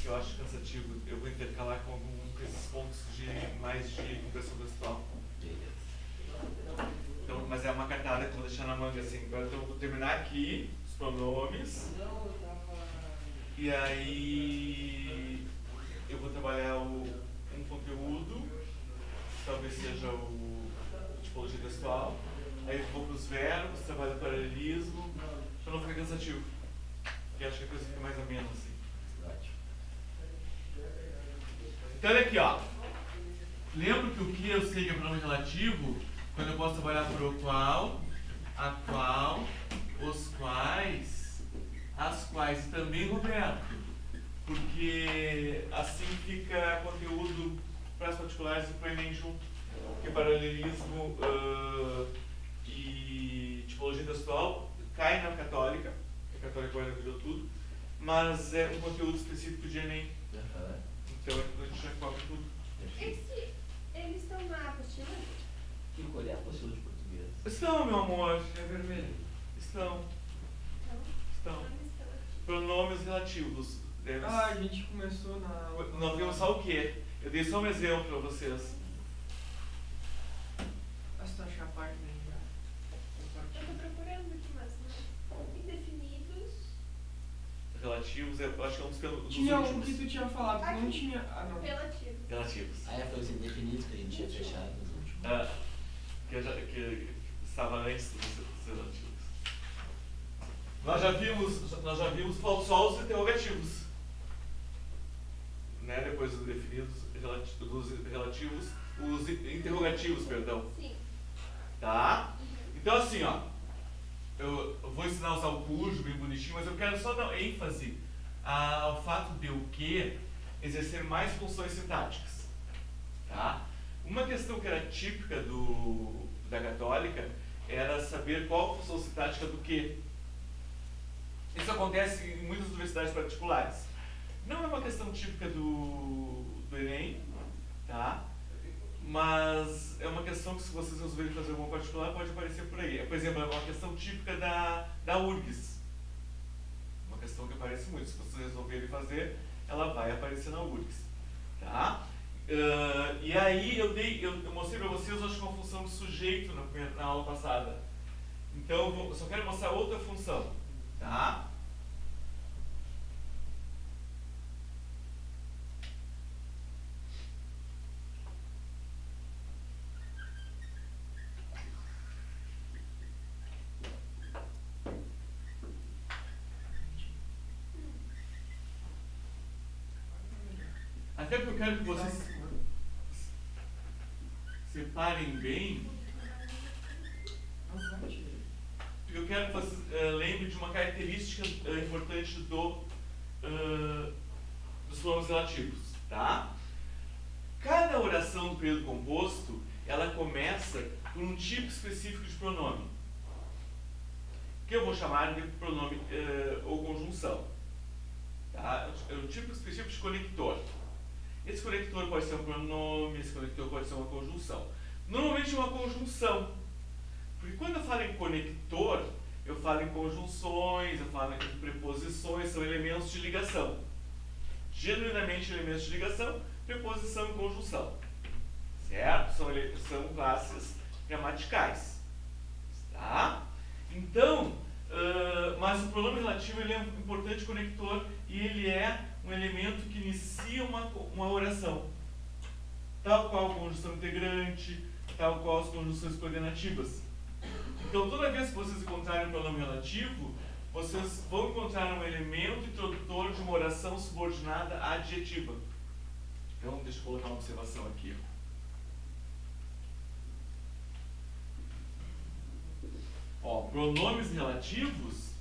que eu acho cansativo, eu vou intercalar com esses pontos de mais de compreensão textual. Então, mas é uma cartada que eu vou deixar na manga assim. Agora então eu vou terminar aqui os pronomes. E aí eu vou trabalhar um conteúdo, talvez seja o tipologia textual. Aí eu vou para os verbos, trabalho o paralelismo, para não ficar cansativo. Porque acho que a coisa fica mais amena assim. Então olha aqui, ó. Lembro que o que eu sei que é pronome relativo quando eu posso trabalhar por o qual, a qual, os quais, as quais e também Roberto. Porque assim fica conteúdo para as particulares e para o Enem junto. Porque paralelismo e tipologia textual cai na católica, a católica agora virou tudo, mas é um conteúdo específico de Enem. Então a gente já cobre tudo. Eles estão na apostila? Que cor é a apostila de português? Estão, meu amor. É vermelho. Estão. Pronomes relativos. A gente começou na... Nós vimos só o quê? Eu dei só um exemplo para vocês. Se tu achar a página aí, Eu estou procurando aqui, mas não. Indefinidos. Relativos, eu acho que é um dos últimos. tinha um que tu tinha falado, que não Aqui. tinha... não. Relativos. Relativos. Foi os indefinidos que a gente tinha fechado nos últimos. Que estava antes dos relativos. Nós já vimos só os interrogativos. Né? Depois dos definidos, dos relativos, os interrogativos, perdão. Sim. Tá? Então assim, ó. Eu vou ensinar a usar o cujo bem bonitinho, mas eu quero só dar ênfase ao fato de o que exercer mais funções sintáticas. Tá? Uma questão que era típica da católica era saber qual a função sintática do que. Isso acontece em muitas universidades particulares. Não é uma questão típica do Enem, tá? Mas é uma questão que, se vocês resolverem fazer alguma particular, pode aparecer por aí. Por exemplo, é uma questão típica da URGS. Uma questão que aparece muito. Se vocês resolverem fazer, ela vai aparecer na URGS. Tá? E aí eu mostrei para vocês, acho que uma função de sujeito na aula passada. Então eu só quero mostrar outra função. Tá? Até porque eu quero que vocês separem bem. Porque eu quero que vocês lembrem de uma característica importante dos pronomes relativos. Tá? Cada oração do período composto, ela começa por um tipo específico de pronome, que eu vou chamar de pronome ou conjunção. Tá? É um tipo específico de conector. Esse conector pode ser um pronome, esse conector pode ser uma conjunção. Normalmente é uma conjunção, porque quando eu falo em conector, eu falo em conjunções, eu falo em preposições, são elementos de ligação. Genuinamente elementos de ligação, preposição e conjunção. Certo? São classes gramaticais. Tá? Então, mas o pronome relativo ele é um importante conector e ele é um elemento que inicia uma oração, tal qual a conjunção integrante, tal qual as conjunções coordenativas. Então, toda vez que vocês encontrarem um pronome relativo, vocês vão encontrar um elemento introdutor de uma oração subordinada adjetiva. Então, deixa eu colocar uma observação aqui. Ó, pronomes relativos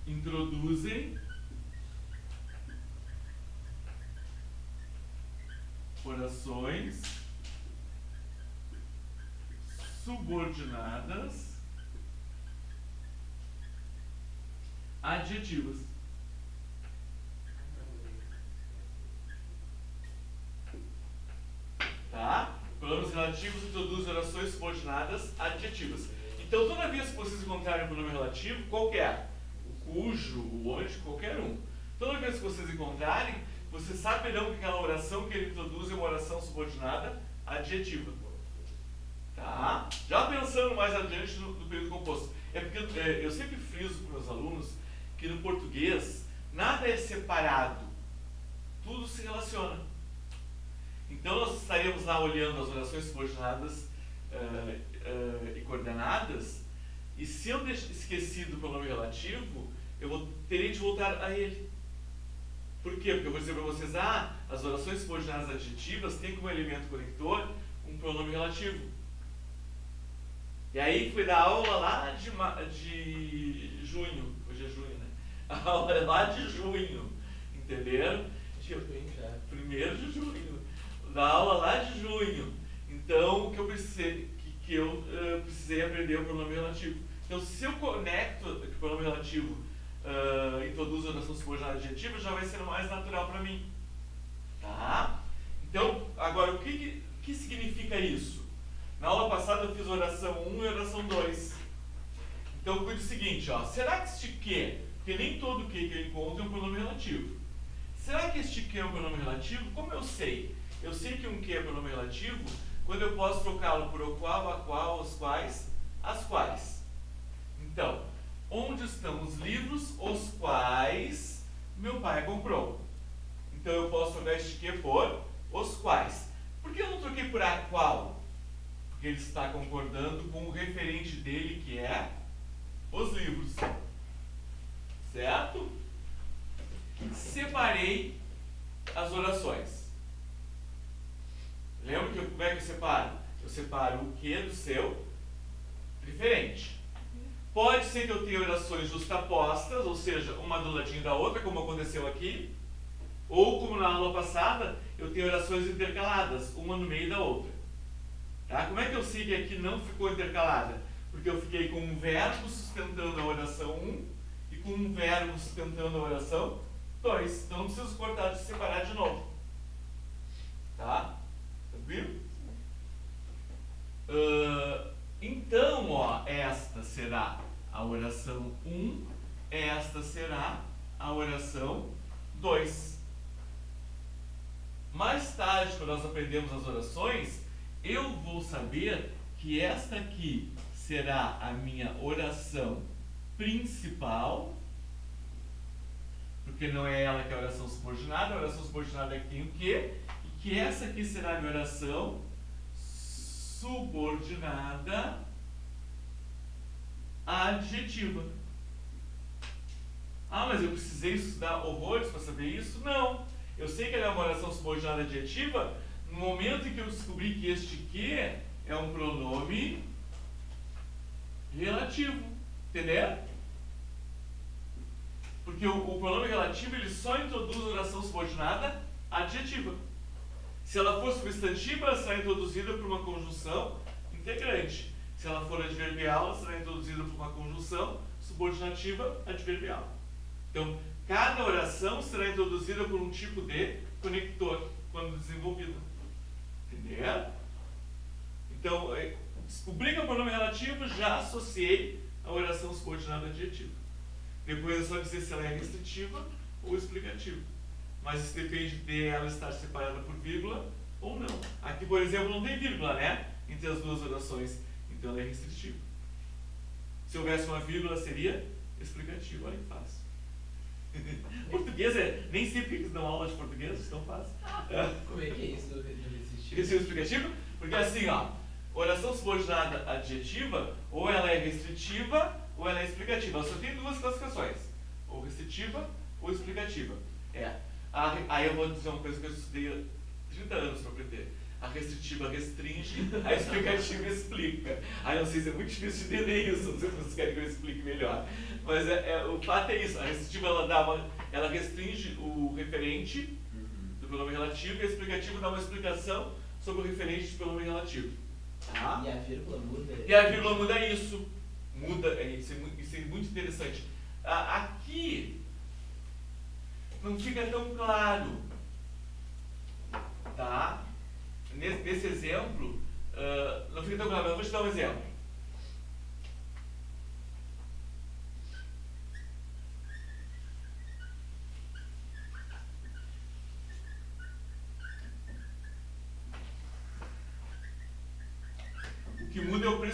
introduzem orações subordinadas adjetivas. Tá? Pronomes relativos introduzem orações subordinadas adjetivas. Então, toda vez que vocês encontrarem um pronome relativo, qualquer, o cujo, o onde, qualquer um, toda vez que vocês encontrarem, vocês saberão que aquela oração que ele introduz é uma oração subordinada adjetiva. Tá? Já pensando mais adiante no período composto. É porque eu sempre friso para os meus alunos que no português nada é separado, tudo se relaciona. Então nós estaremos lá olhando as orações subordinadas e coordenadas, e se eu esqueci do pronome relativo, eu terei de voltar a ele. Por quê? Porque eu vou dizer para vocês, as orações subordinadas adjetivas têm como elemento conector um pronome relativo. E aí fui dar aula lá de junho, hoje é junho, né? A aula é lá de junho, entenderam? Primeiro de junho, da aula lá de junho. Então, o que eu precisei, precisei aprender o pronome relativo. Então, se eu conecto que o pronome relativo introduz a oração subordinada adjetiva, já vai ser o mais natural para mim. Tá? Então, agora, o que significa isso? Na aula passada eu fiz oração 1 e oração 2. Então, cuide o seguinte, será que este que, porque nem todo que eu encontro é um pronome relativo. Será que este que é um pronome relativo? Como eu sei? Eu sei que um que é pronome relativo quando eu posso trocá-lo por o qual, a qual, os quais, as quais. Então, onde estão os livros os quais meu pai comprou? Então eu posso trocar este que por os quais. Por que eu não troquei por a qual? Porque ele está concordando com o referente dele, que é os livros. Certo? Separei as orações. Lembra como é que eu separo? Eu separo o que do seu referente. Pode ser que eu tenha orações justapostas, ou seja, uma do ladinho da outra, como aconteceu aqui. Ou, como na aula passada, eu tenho orações intercaladas, uma no meio da outra. Tá? Como é que eu sei que aqui não ficou intercalada? Porque eu fiquei com um verbo sustentando a oração 1 e com um verbo sustentando a oração 2. Então não preciso cortar de separar de novo. Tá? Tranquilo? Então, esta será a oração 1, esta será a oração 2. Mais tarde, quando nós aprendemos as orações, eu vou saber que esta aqui será a minha oração principal, porque não é ela que é a oração subordinada, a oração subordinada é que tem o quê? E que essa aqui será a minha oração subordinada adjetiva. Mas eu precisei estudar horrores para saber isso? Não. Eu sei que ela é uma oração subordinada adjetiva no momento em que eu descobri que este que é um pronome relativo. Entendeu? Porque o pronome relativo ele só introduz a oração subordinada adjetiva. Se ela for substantiva, ela será introduzida por uma conjunção integrante. Se ela for adverbial, ela será introduzida por uma conjunção subordinativa adverbial. Então, cada oração será introduzida por um tipo de conector quando desenvolvida. Entendeu? Então, descobri que é um pronome relativo, já associei a oração subordinada adjetiva. Depois é só dizer se ela é restritiva ou explicativa. Mas isso depende de ela estar separada por vírgula ou não. Aqui, por exemplo, não tem vírgula, né? Entre as duas orações. Então ela é restritiva. Se houvesse uma vírgula, seria explicativa. Olha que fácil. Português nem sempre eles dão aula de português, tão fácil. Como é que é isso do restritivo? Restritivo explicativo? Porque assim, oração subordinada adjetiva, ou ela é restritiva, ou ela é explicativa. Ela só tem duas classificações. Ou restritiva, ou explicativa. Aí eu vou dizer uma coisa que eu estudei há 30 anos para aprender. A restritiva restringe, a explicativa explica. Aí não sei se é muito difícil de entender isso, não sei se vocês querem que eu explique melhor. Mas o fato é isso, a restritiva ela restringe o referente do pronome relativo e a explicativa dá uma explicação sobre o referente do pronome relativo. Tá? E a vírgula muda? E a vírgula muda isso. Isso é muito interessante. Aqui não fica tão claro. Tá? Nesse exemplo, não fica tão claro, mas eu vou te dar um exemplo.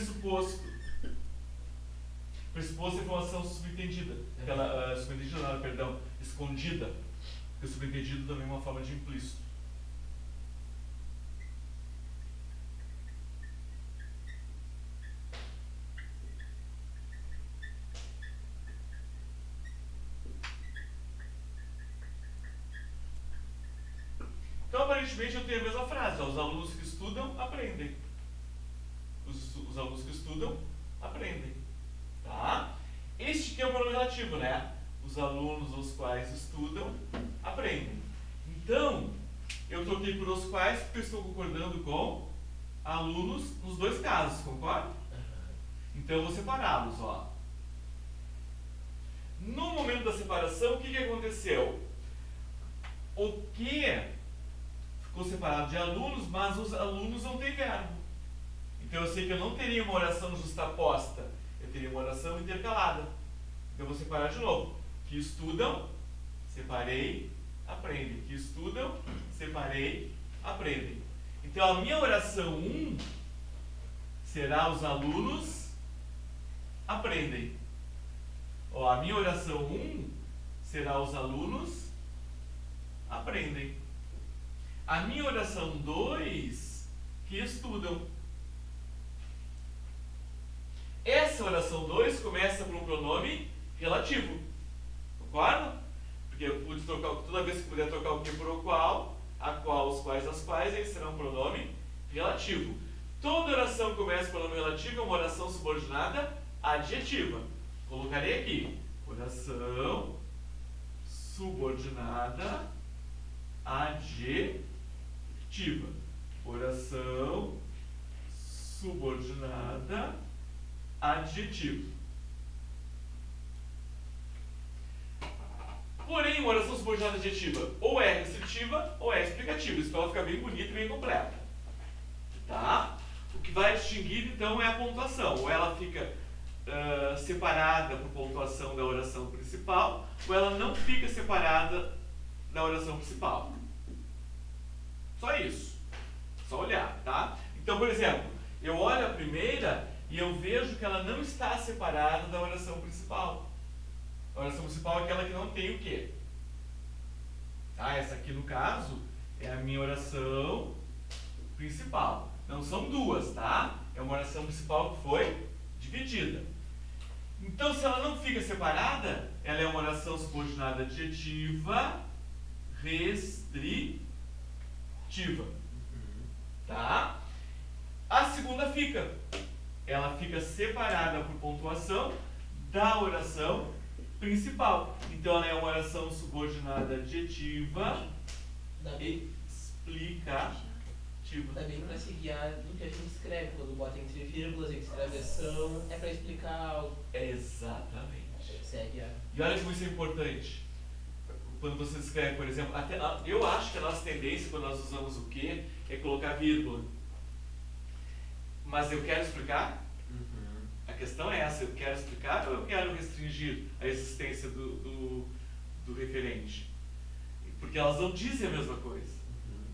pressuposto. Pressuposto é informação subentendida. Aquela, subentendida não, perdão, escondida. Porque subentendido também é uma forma de implícito. Então, aparentemente, eu tenho a mesma frase. Ó, os alunos que estudam, aprendem. Os alunos que estudam, aprendem. Tá? Este aqui é o pronome relativo, né? Os alunos os quais estudam, aprendem. Então, eu troquei por os quais porque eu estou concordando com alunos nos dois casos, concorda? Então, eu vou separá-los, ó. No momento da separação, o que aconteceu? O que ficou separado de alunos, mas os alunos não têm verbo. Então eu sei que eu não teria uma oração justaposta, eu teria uma oração intercalada. Então eu vou separar de novo. Que estudam, separei, aprendem. Que estudam, separei, aprendem. Então a minha oração 1 será os alunos aprendem. Ó, a minha oração 1 será os alunos aprendem. A minha oração 2, que estudam. Essa oração 2 começa por um pronome relativo. Concorda? Porque eu pude trocar, toda vez que puder trocar o que por o qual, a qual, os quais, as quais, aí será um pronome relativo. Toda oração que começa por pronome relativo é uma oração subordinada adjetiva. Colocarei aqui. Oração subordinada adjetiva. Oração subordinada adjetiva. Porém, uma oração subordinada adjetiva ou é restritiva ou é explicativa. Isso para ela ficar bem bonita e bem completa. Tá? O que vai distinguir, então, é a pontuação. Ou ela fica separada por pontuação da oração principal, ou ela não fica separada da oração principal. Só isso. Só olhar, tá? Então, por exemplo, eu olho a primeira e eu vejo que ela não está separada da oração principal. A oração principal é aquela que não tem o quê? Tá? Essa aqui, no caso, é a minha oração principal. Não são duas, tá? É uma oração principal que foi dividida. Então, se ela não fica separada, ela é uma oração subordinada adjetiva restritiva. Tá? A segunda fica. Ela fica separada por pontuação da oração principal. Então, ela é uma oração subordinada adjetiva explicativa. Dá bem para se guiar no que a gente escreve, quando bota entre vírgulas, entre travessão, é para explicar algo. Exatamente. Segue a... E olha como isso é importante. Quando você escreve, por exemplo, até, eu acho que a nossa tendência, quando nós usamos o que, é colocar vírgula. Mas eu quero explicar? A questão é essa, eu quero explicar ou eu quero restringir a existência do referente? Porque elas não dizem a mesma coisa.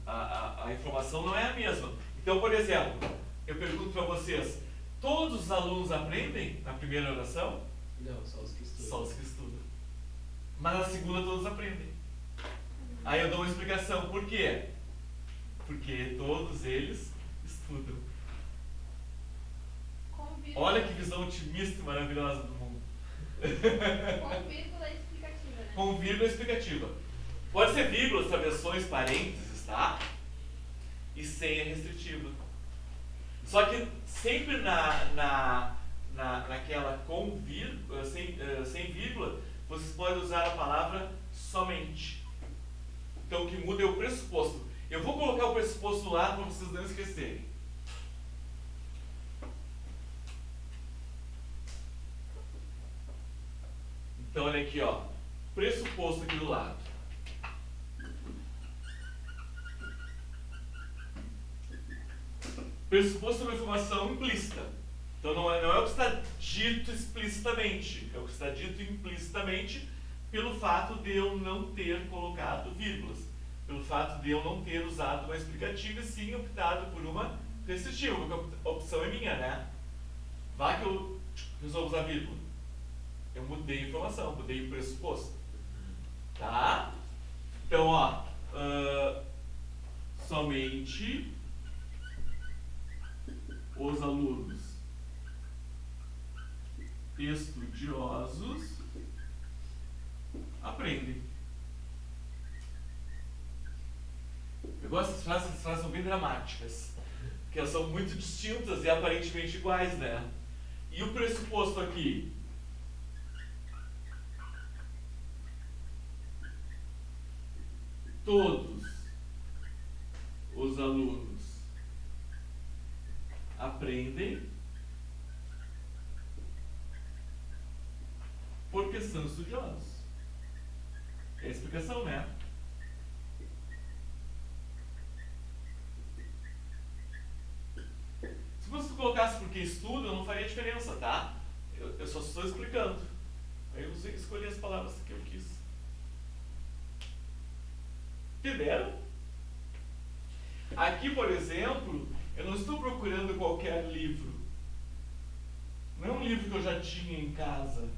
A informação não é a mesma. Então, por exemplo, eu pergunto para vocês, todos os alunos aprendem na primeira oração? Não, só os que estudam. Só os que estudam. Mas na segunda todos aprendem. Aí eu dou uma explicação. Por quê? Porque todos eles estudam. Olha que visão otimista e maravilhosa do mundo. Com vírgula explicativa, né? Com vírgula explicativa. Pode ser vírgulas, travessões, parênteses, tá? E sem a restritiva. Só que sempre naquela com vírgula, sem vírgula, vocês podem usar a palavra somente. Então o que muda é o pressuposto. Eu vou colocar o pressuposto lá para vocês não esquecerem. Então olha aqui, ó. Pressuposto aqui do lado. Pressuposto é uma informação implícita. Então não é o que está dito explicitamente, é o que está dito implicitamente pelo fato de eu não ter colocado vírgulas, pelo fato de eu não ter usado uma explicativa e sim optado por uma restritiva, porque a opção é minha, né? Vá que eu resolvo usar vírgula. Eu mudei a informação, mudei o pressuposto. Tá? Então, ó, somente os alunos estudiosos aprendem. Eu gosto dessas frases, essas frases são bem dramáticas, porque elas são muito distintas e aparentemente iguais, né? E o pressuposto aqui? Todos os alunos aprendem porque são estudiosos. É a explicação, né? Se você colocasse porque estuda, não faria diferença, tá? Eu só estou explicando. Aí eu escolhi as palavras que eu quis. Entenderam? Aqui, por exemplo, eu não estou procurando qualquer livro. Não é um livro que eu já tinha em casa.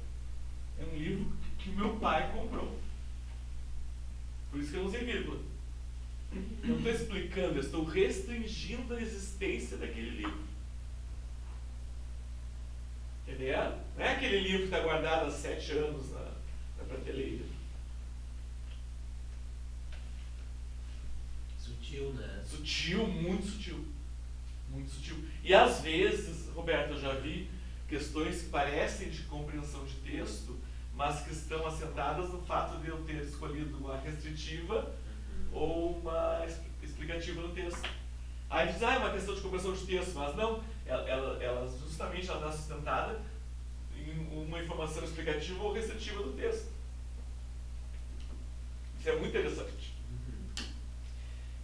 É um livro que meu pai comprou. Por isso que eu usei vírgula. Eu não estou explicando, eu estou restringindo a existência daquele livro. Entenderam? Não é aquele livro que está guardado há 7 anos na prateleira. Sutil, né? Sutil, muito sutil. Muito sutil. E às vezes, Roberto, eu já vi questões que parecem de compreensão de texto, mas que estão assentadas no fato de eu ter escolhido uma restritiva ou uma explicativa no texto. Aí diz, é uma questão de compreensão de texto, mas não, ela justamente ela está sustentada em uma informação explicativa ou restritiva do texto. Isso é muito interessante.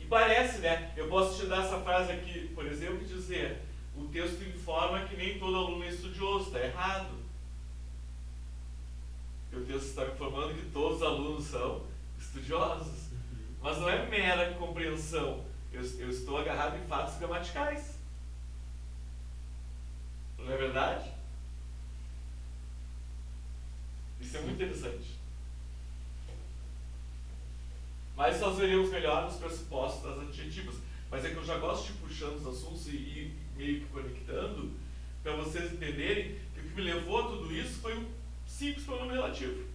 E parece, né, eu posso te dar essa frase aqui, por exemplo, e dizer, o texto informa que nem todo aluno é estudioso, está errado. O texto está informando que todos os alunos são estudiosos. Mas não é mera compreensão. Eu estou agarrado em fatos gramaticais. Não é verdade? Isso é muito interessante. Mas nós veremos melhor nos pressupostos das adjetivas. Mas é que eu já gosto de ir puxando os assuntos e ir meio que conectando para vocês entenderem que o que me levou a tudo isso foi um simples pronome relativo.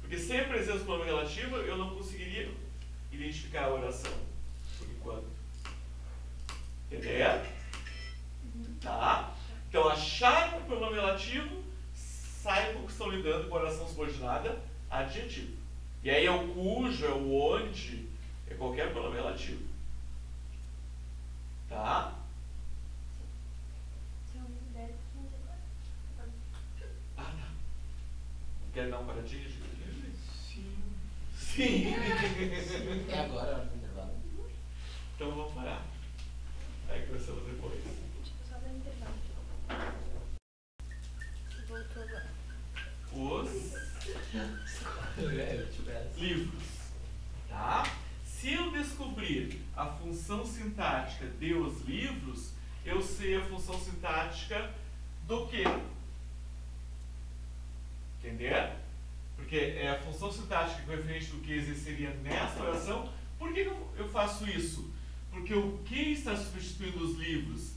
Porque sem a presença do pronome relativo eu não conseguiria identificar a oração, por enquanto. Entendeu? Tá? Então, achar um pronome relativo, saibam que estão lidando com a oração subordinada adjetivo. E aí é o cujo, é o onde, é qualquer pronome relativo. Tá? São 10, 15 agora. Ah, tá. Quer dar um paradinho? Sim. Sim! É agora a hora do intervalo. Então vamos parar. Aí começamos depois. Tipo, só dar intervalo. Voltou agora. Os Tipo essa. livros. Tá? Se eu descobrir a função sintática de os livros, eu sei a função sintática do quê? Entender? Porque é a função sintática que referente do que exerceria nesta oração. Por que eu faço isso? Porque o que está substituindo os livros?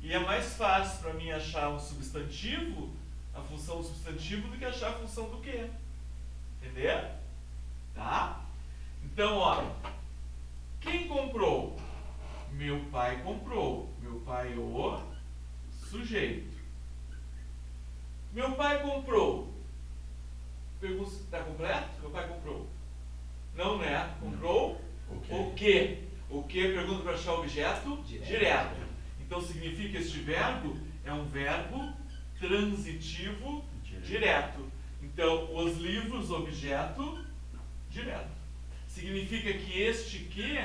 E é mais fácil para mim achar um substantivo, a função do substantivo, do que achar a função do quê? Entender? Tá? Então, ó, quem comprou? Meu pai comprou. Meu pai é o sujeito. Meu pai comprou. Pergunta se está completo? Meu pai comprou. Não, né? Comprou o quê? O que? Pergunta para achar o objeto? Direto. Então significa que este verbo é um verbo transitivo direto. Então, os livros, objeto direto. Significa que este que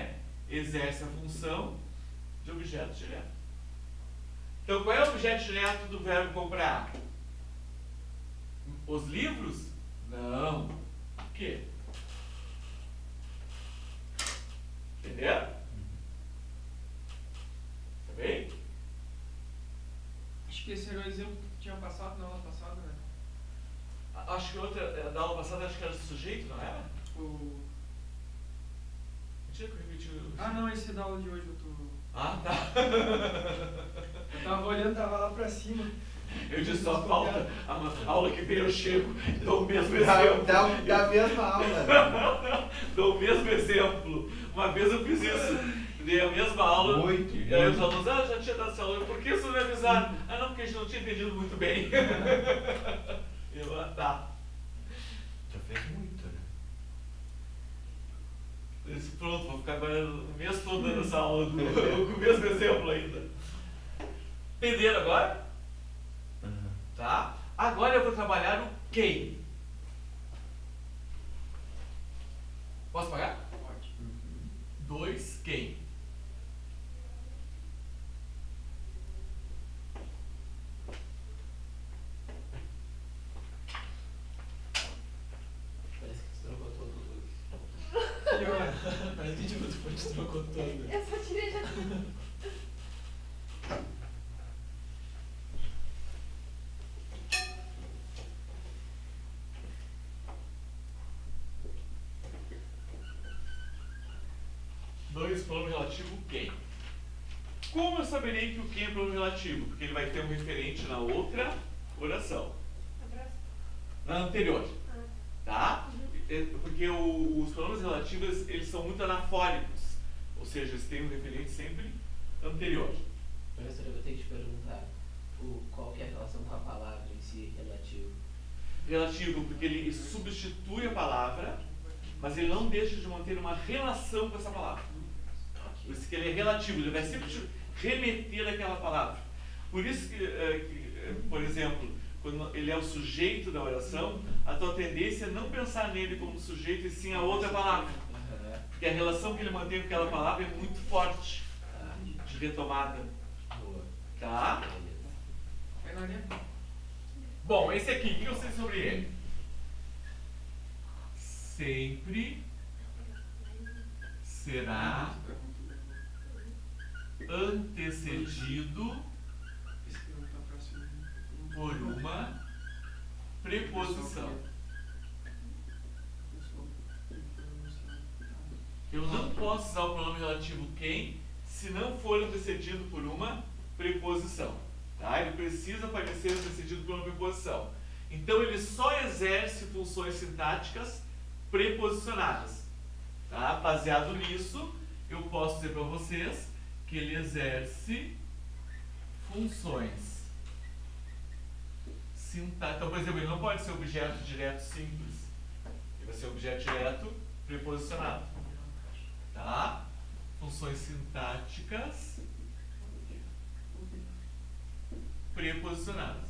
exerce a função de objeto direto. Então, qual é o objeto direto do verbo comprar? Os livros? Não. O quê? Entendeu? Tá bem? Acho que esse exemplo que tinha passado na aula passada, né? Acho que outra, da aula passada, acho que era sujeito, não era? O... Tinha que repetir. Ah, não, esse é da aula de hoje, eu tô... Ah, tá. Eu tava olhando, tava lá pra cima. Eu disse só falta a aula que vem eu chego, dou o mesmo exemplo. Da mesma aula. Dou o mesmo exemplo. Uma vez eu fiz isso. Dei a mesma aula. Muito. E aí os alunos, já tinha dado essa aula. Por que isso não me avisaram? Ah, não, porque a gente não tinha entendido muito bem. Eu, tá. Já fez muito, né? Eu disse, pronto, vou ficar agora o mês todo dando essa aula com o mesmo exemplo ainda. Entenderam agora? Uhum. Tá? Agora eu vou trabalhar o quem. Posso pagar? Pode. 2 quem. Parece que tu trocou todo. Parece que tipo, depois tu trocou todo. Eu só tirei já. Dois, pronome relativo quem. Como eu saberei que o quem é pronome relativo? Porque ele vai ter um referente na outra oração. Abraço. Na anterior. Ah. Tá? Porque os pronomes relativos, eles são muito anafóricos. Ou seja, eles têm um referente sempre anterior. Professor, eu vou ter que te perguntar qual que é a relação com a palavra em si, relativo. Relativo, porque ele substitui a palavra, mas ele não deixa de manter uma relação com essa palavra. Por isso que ele é relativo, ele vai sempre remeter àquela palavra. Por isso que, por exemplo, quando ele é o sujeito da oração, a tua tendência é não pensar nele como sujeito, e sim a outra palavra. Porque a relação que ele mantém com aquela palavra é muito forte, de retomada. Boa. Tá? Beleza. Vai na linha. Bom, esse aqui, o que eu sei sobre ele? Sempre será antecedido Esse perguntar pra cima. por uma preposição. Eu não posso usar o pronome relativo quem se não for antecedido por uma preposição. Tá? Ele precisa aparecer antecedido por uma preposição. Então ele só exerce funções sintáticas preposicionadas. Tá? Baseado nisso, eu posso dizer para vocês que ele exerce funções sintáticas. Então, por exemplo, ele não pode ser objeto direto simples. Ele vai ser objeto direto preposicionado. Tá? Funções sintáticas preposicionadas.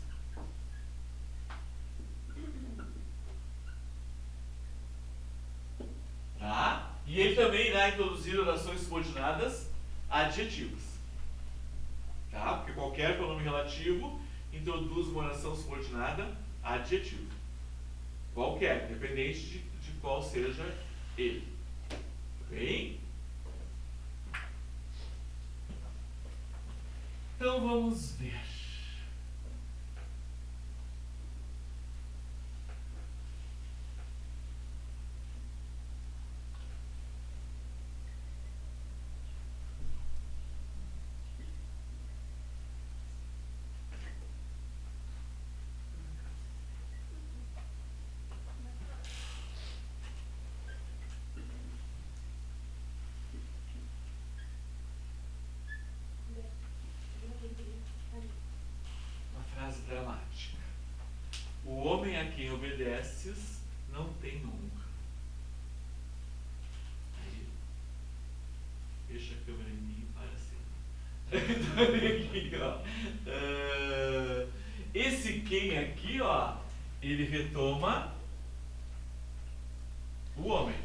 Tá? E ele também irá introduzir orações subordinadas adjetivas. Tá? Porque qualquer pronome relativo introduz uma oração subordinada adjetiva. Qualquer, independente de qual seja ele. Bem? Então vamos ver. Uma frase dramática. O homem a quem obedeces não tem honra. Aí, fecha a câmera em mim para cima. Então, aqui, ó. Esse quem aqui, ó, ele retoma o homem.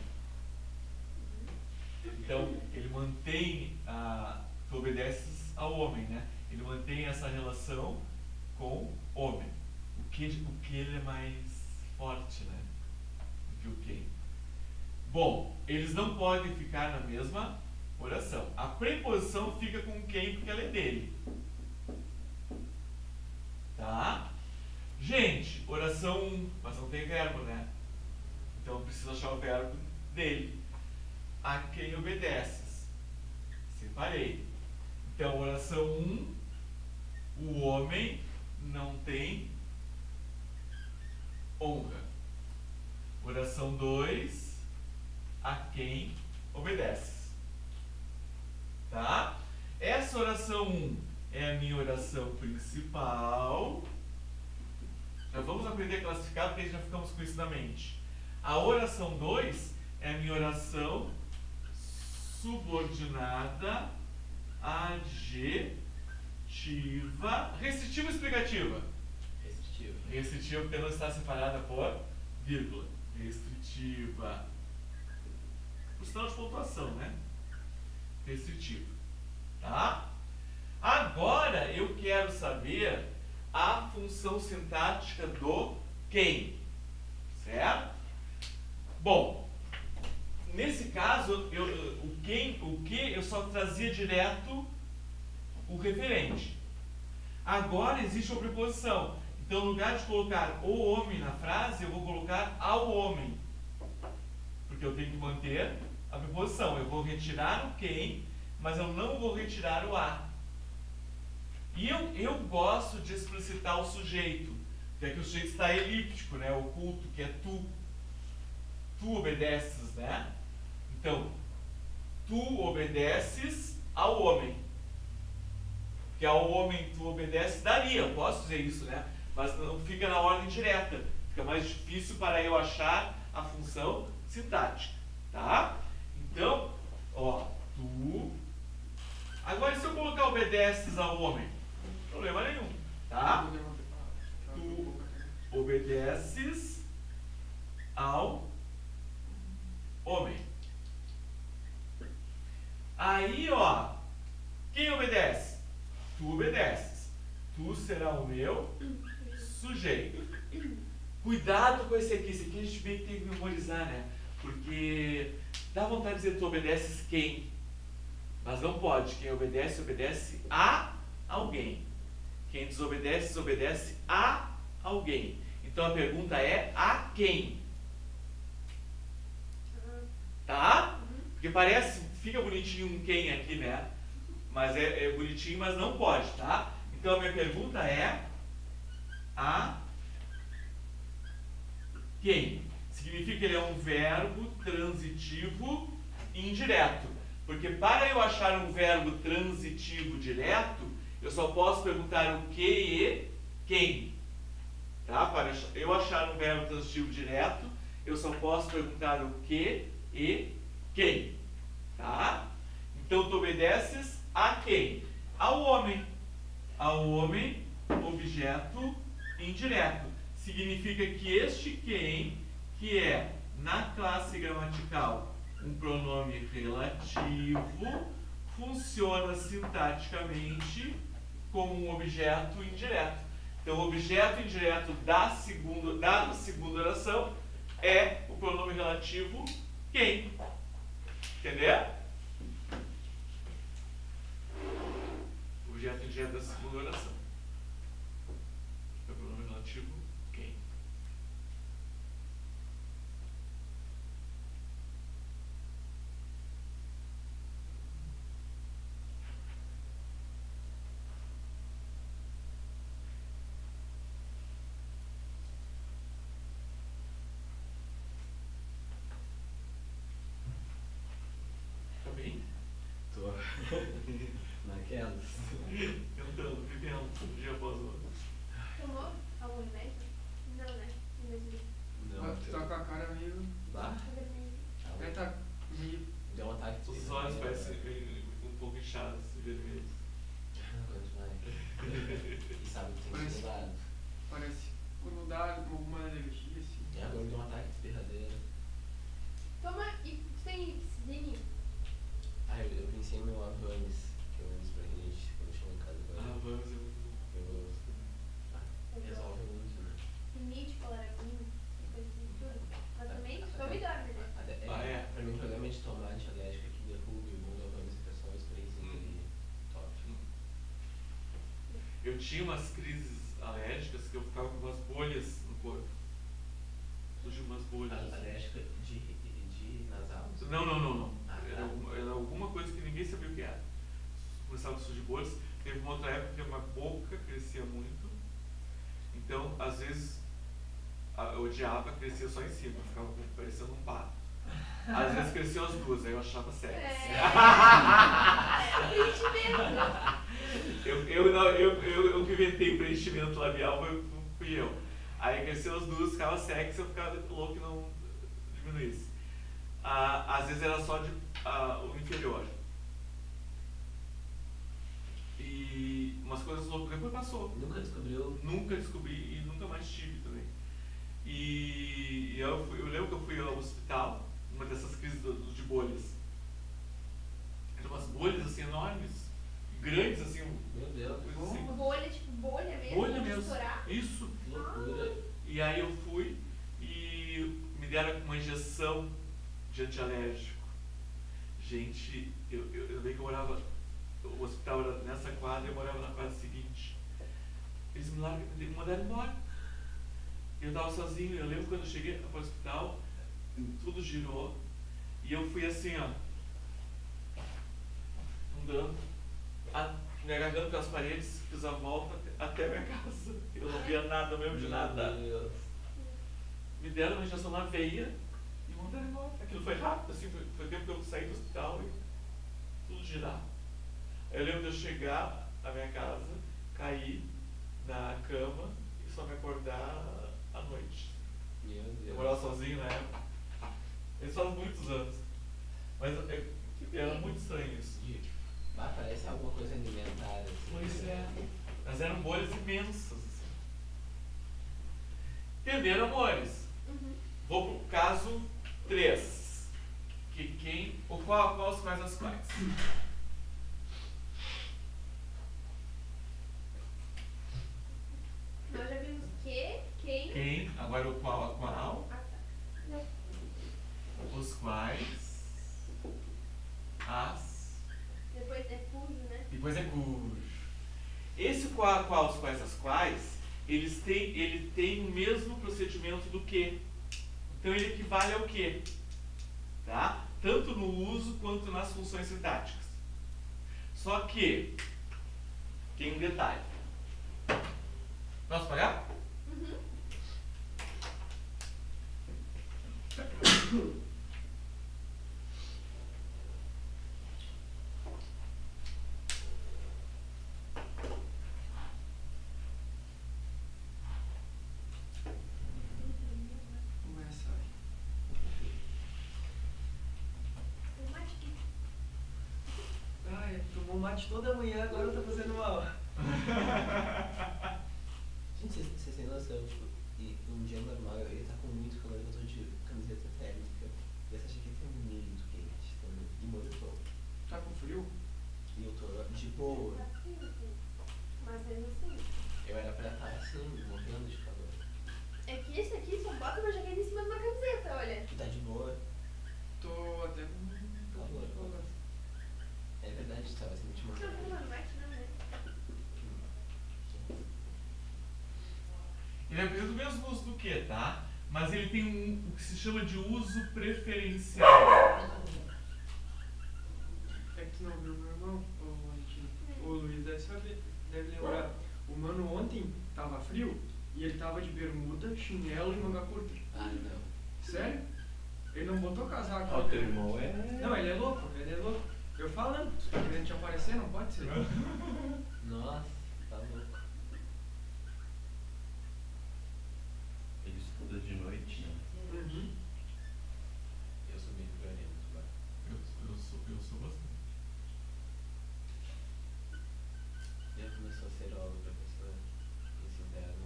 Então, ele mantém tu obedeces ao homem, né? Ele mantém essa relação com o homem. O que ele é mais forte, né? Do que o quem. Bom, eles não podem ficar na mesma oração. A preposição fica com quem porque ela é dele. Tá? Gente, oração 1, mas não tem verbo, né? Então eu preciso achar o verbo dele. A quem obedeces? Separei. Então, oração 1, o homem não tem honra. Oração 2, a quem obedeces. Tá? Essa oração 1 é a minha oração principal. Já vamos aprender a classificar porque já ficamos com isso na mente. A oração 2 é a minha oração subordinada, adjetiva, restritiva ou explicativa? Restritivo. Restritiva porque não está separada por vírgula. Restritiva. O sinal de pontuação, né? Restritiva. Tá? Agora eu quero saber a função sintática do quem. Certo? Bom, nesse caso, o que eu só trazia direto o referente. Agora existe uma preposição. Então, no lugar de colocar o homem na frase, eu vou colocar ao homem. Porque eu tenho que manter a preposição. Eu vou retirar o quem, mas eu não vou retirar o a. E eu gosto de explicitar o sujeito, que é que o sujeito está elíptico, né? Oculto, que é tu. Tu obedeces, né? Então, tu obedeces ao homem. Que ao homem tu obedeces, daria, eu posso dizer isso, né? Mas não fica na ordem direta. Fica mais difícil para eu achar a função sintática, tá? Então, ó, tu... Agora, e se eu colocar obedeces ao homem? Problema nenhum, tá? Tu obedeces ao homem. Aí, ó, quem obedece? Tu obedeces. Tu será o meu sujeito. Cuidado com esse aqui. Esse aqui a gente bem tem que memorizar, né? Porque dá vontade de dizer tu obedeces quem? Mas não pode. Quem obedece, obedece a alguém. Quem desobedece, desobedece a alguém. Então a pergunta é a quem? Tá? Porque parece, fica bonitinho um quem aqui, né? Mas é bonitinho, mas não pode, tá? Então a minha pergunta é a quem? Significa que ele é um verbo transitivo indireto. Porque para eu achar um verbo transitivo direto, eu só posso perguntar o que e quem. Tá? Para eu achar um verbo transitivo direto, eu só posso perguntar o que e quem. Tá? Então tu obedeces a quem? Ao homem. Ao homem, objeto indireto. Significa que este quem, que é na classe gramatical um pronome relativo, funciona sintaticamente como um objeto indireto. Então, o objeto indireto da segunda oração é o pronome relativo quem. Entendeu? Objeto indireto da segunda oração é o pronome relativo quem. Tá bem? Tô. Naquelas. Tentando, vivendo, um dia após o outro. Tomou algum remédio? Não, né? Mesmo. Não, Tu tá com a cara meio. Bah, Tá vermelho. É, tá meio. deu um ataque de Os olhos parecem um pouco inchados e vermelhos. Quanto mais. E sabe que tem que Parece- ser lado. Parece quando dá alguma alergia assim. E agora deu um ataque de espirradeira. Toma e tu tem Sidney? Ah, eu pensei no meu Avanes, que eu uso pra rinite quando chego em casa Ah, agora. vamos, eu Resolve muito, né? Rinite, coloraquina, coisa assim, tudo. Mas também toma e dorme, né? Pra mim, o programa de tomar antialérgico aqui derruba o mundo Avanes é só um sprayzinho ali top. Eu tinha umas crises alérgicas que eu ficava com umas bolhas no corpo. Surgiu umas bolhas. Alérgica de nasal? Não. Ah, tá. Era alguma coisa que ninguém sabia o que era. Começava a surgir bolhas. Teve uma outra época que a minha boca crescia muito. Então, às vezes, eu odiava, crescia só em cima, ficava parecendo um pato. Às vezes cresciam as duas, aí eu achava sexy. Eu que inventei o preenchimento labial fui eu. Aí cresciam as duas, ficava sexy, eu ficava louco que não diminuísse. Às vezes era só o inferior. E umas coisas loucas, depois passou. Nunca descobriu? Nunca descobri e nunca mais tive também. E eu lembro que eu fui ao hospital, uma dessas crises de bolhas. Eram umas bolhas assim enormes, grandes assim. Meu Deus. Coisa assim. Bolha, tipo bolha mesmo? Bolha de mesmo. estourar? Isso. Que loucura. E aí eu fui e me deram uma injeção de antialérgico. Gente, eu lembro que eu morava, o hospital era nessa quadra e eu morava na quadra seguinte. Eles me mandaram embora. Eu estava sozinho, eu lembro quando eu cheguei para o hospital, tudo girou e eu fui assim, ó, andando, me agarrando pelas paredes, fiz a volta até a minha casa. Eu não via nada, não lembro de nada. Meu Deus. Me deram uma injeção na veia e me mandaram embora. Aquilo foi rápido, assim, foi tempo que eu saí do hospital e tudo girar. Eu lembro de eu chegar à minha casa, cair na cama e só me acordar à noite. Meu Eu Deus. morava sozinho na época. Isso faz muitos anos. Mas era muito estranho isso. Parece alguma coisa alimentar. Assim. Pois é. Mas eram bolhas imensas. Assim. Entenderam, amores? Uhum. Vou pro caso 3. Qual os quais as quais? Nós já vimos que, quem. Quem? Agora o qual a qual? Ah, tá. Os quais. As. Depois é cujo, né? Depois é cujo. Esse qual a qual, os quais as quais, ele tem o mesmo procedimento do que. Então ele equivale ao que. Tá? Tanto no uso quanto nas funções sintáticas. Só que tem um detalhe. Posso pagar? Uhum. Começa aí. O mate aqui. Ai, tomou mate toda manhã, agora tá fazendo mal. Gente, vocês têm noção, tipo, e um dia normal eu ia estar com muito calor, eu tô de camiseta térmica. E essa jaqueta é muito quente também. E moletom. Tá com frio? E eu tô de boa. Tá frio, assim. Mas mesmo assim. Eu era pra estar assim, morrendo de calor. É que esse aqui só bota uma jaqueta em cima de uma camiseta, olha. Tu tá de boa? Tô até com um pouquinho de calor. É verdade, tu tava sentindo uma Não, não, não, mate não, né? Ele é do mesmo uso do que, tá? Mas ele tem o que se chama de uso preferencial. É que tu não viu meu irmão? O Luiz deve saber, deve lembrar. O mano ontem tava frio e ele tava de bermuda, chinelo e manga curta. Ah, não. Sério? Ele não botou casaco. Ó, o teu irmão é. Não, ele é louco, ele é louco. Eu falando, tá querendo te aparecer, não pode ser. Nossa, tá louco. Ele estuda de noite, né? Uhum. Eu sou bem violento, tá? Eu sou bastante. Já começou a ser aula, professor. Esse inverno,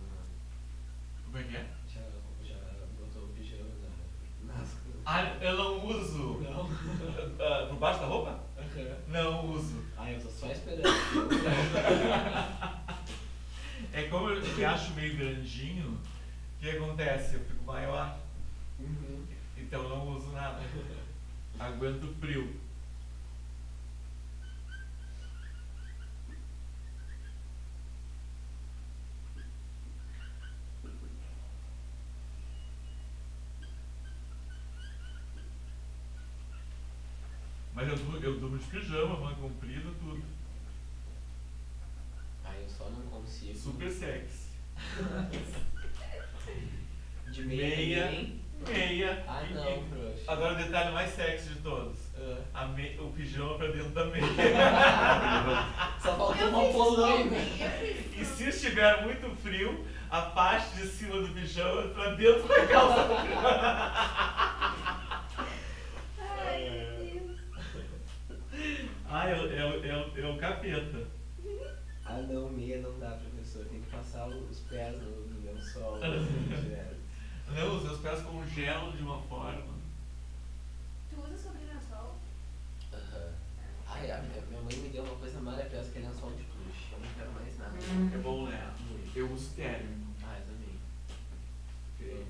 Como é que é? já botou o pijama nas Ah, eu não uso. Não. Por baixo da roupa? Não uso. Ah, eu tô só esperando. É como eu me acho meio grandinho, o que acontece? Eu fico maior. Uhum. Então eu não uso nada. Aguento frio. Mas eu durmo de pijama, manga comprida, tudo. Ah, eu só não consigo. Super sexy. De meia também? Meia. Ah, E- não, e- trouxa. Agora o detalhe mais sexy de todos. O pijama pra dentro da meia. Só faltou Eu uma fiz isso polaina. ontem, eu fiz E isso. se estiver muito frio, a parte de cima do pijama pra dentro da calça. Ai, meu Deus. Ah, é o capeta. Ah, não, meia não dá, professor. Tem que passar os pés no lençol. assim, direto. Não, os meus pés congelam de uma forma. Tu usa sobre lençol? Aham. Ai, minha mãe me deu uma coisa maravilhosa que é lençol de plush. Eu não quero mais nada. É bom, né? Muito. Eu uso térmico. Ah, eu também.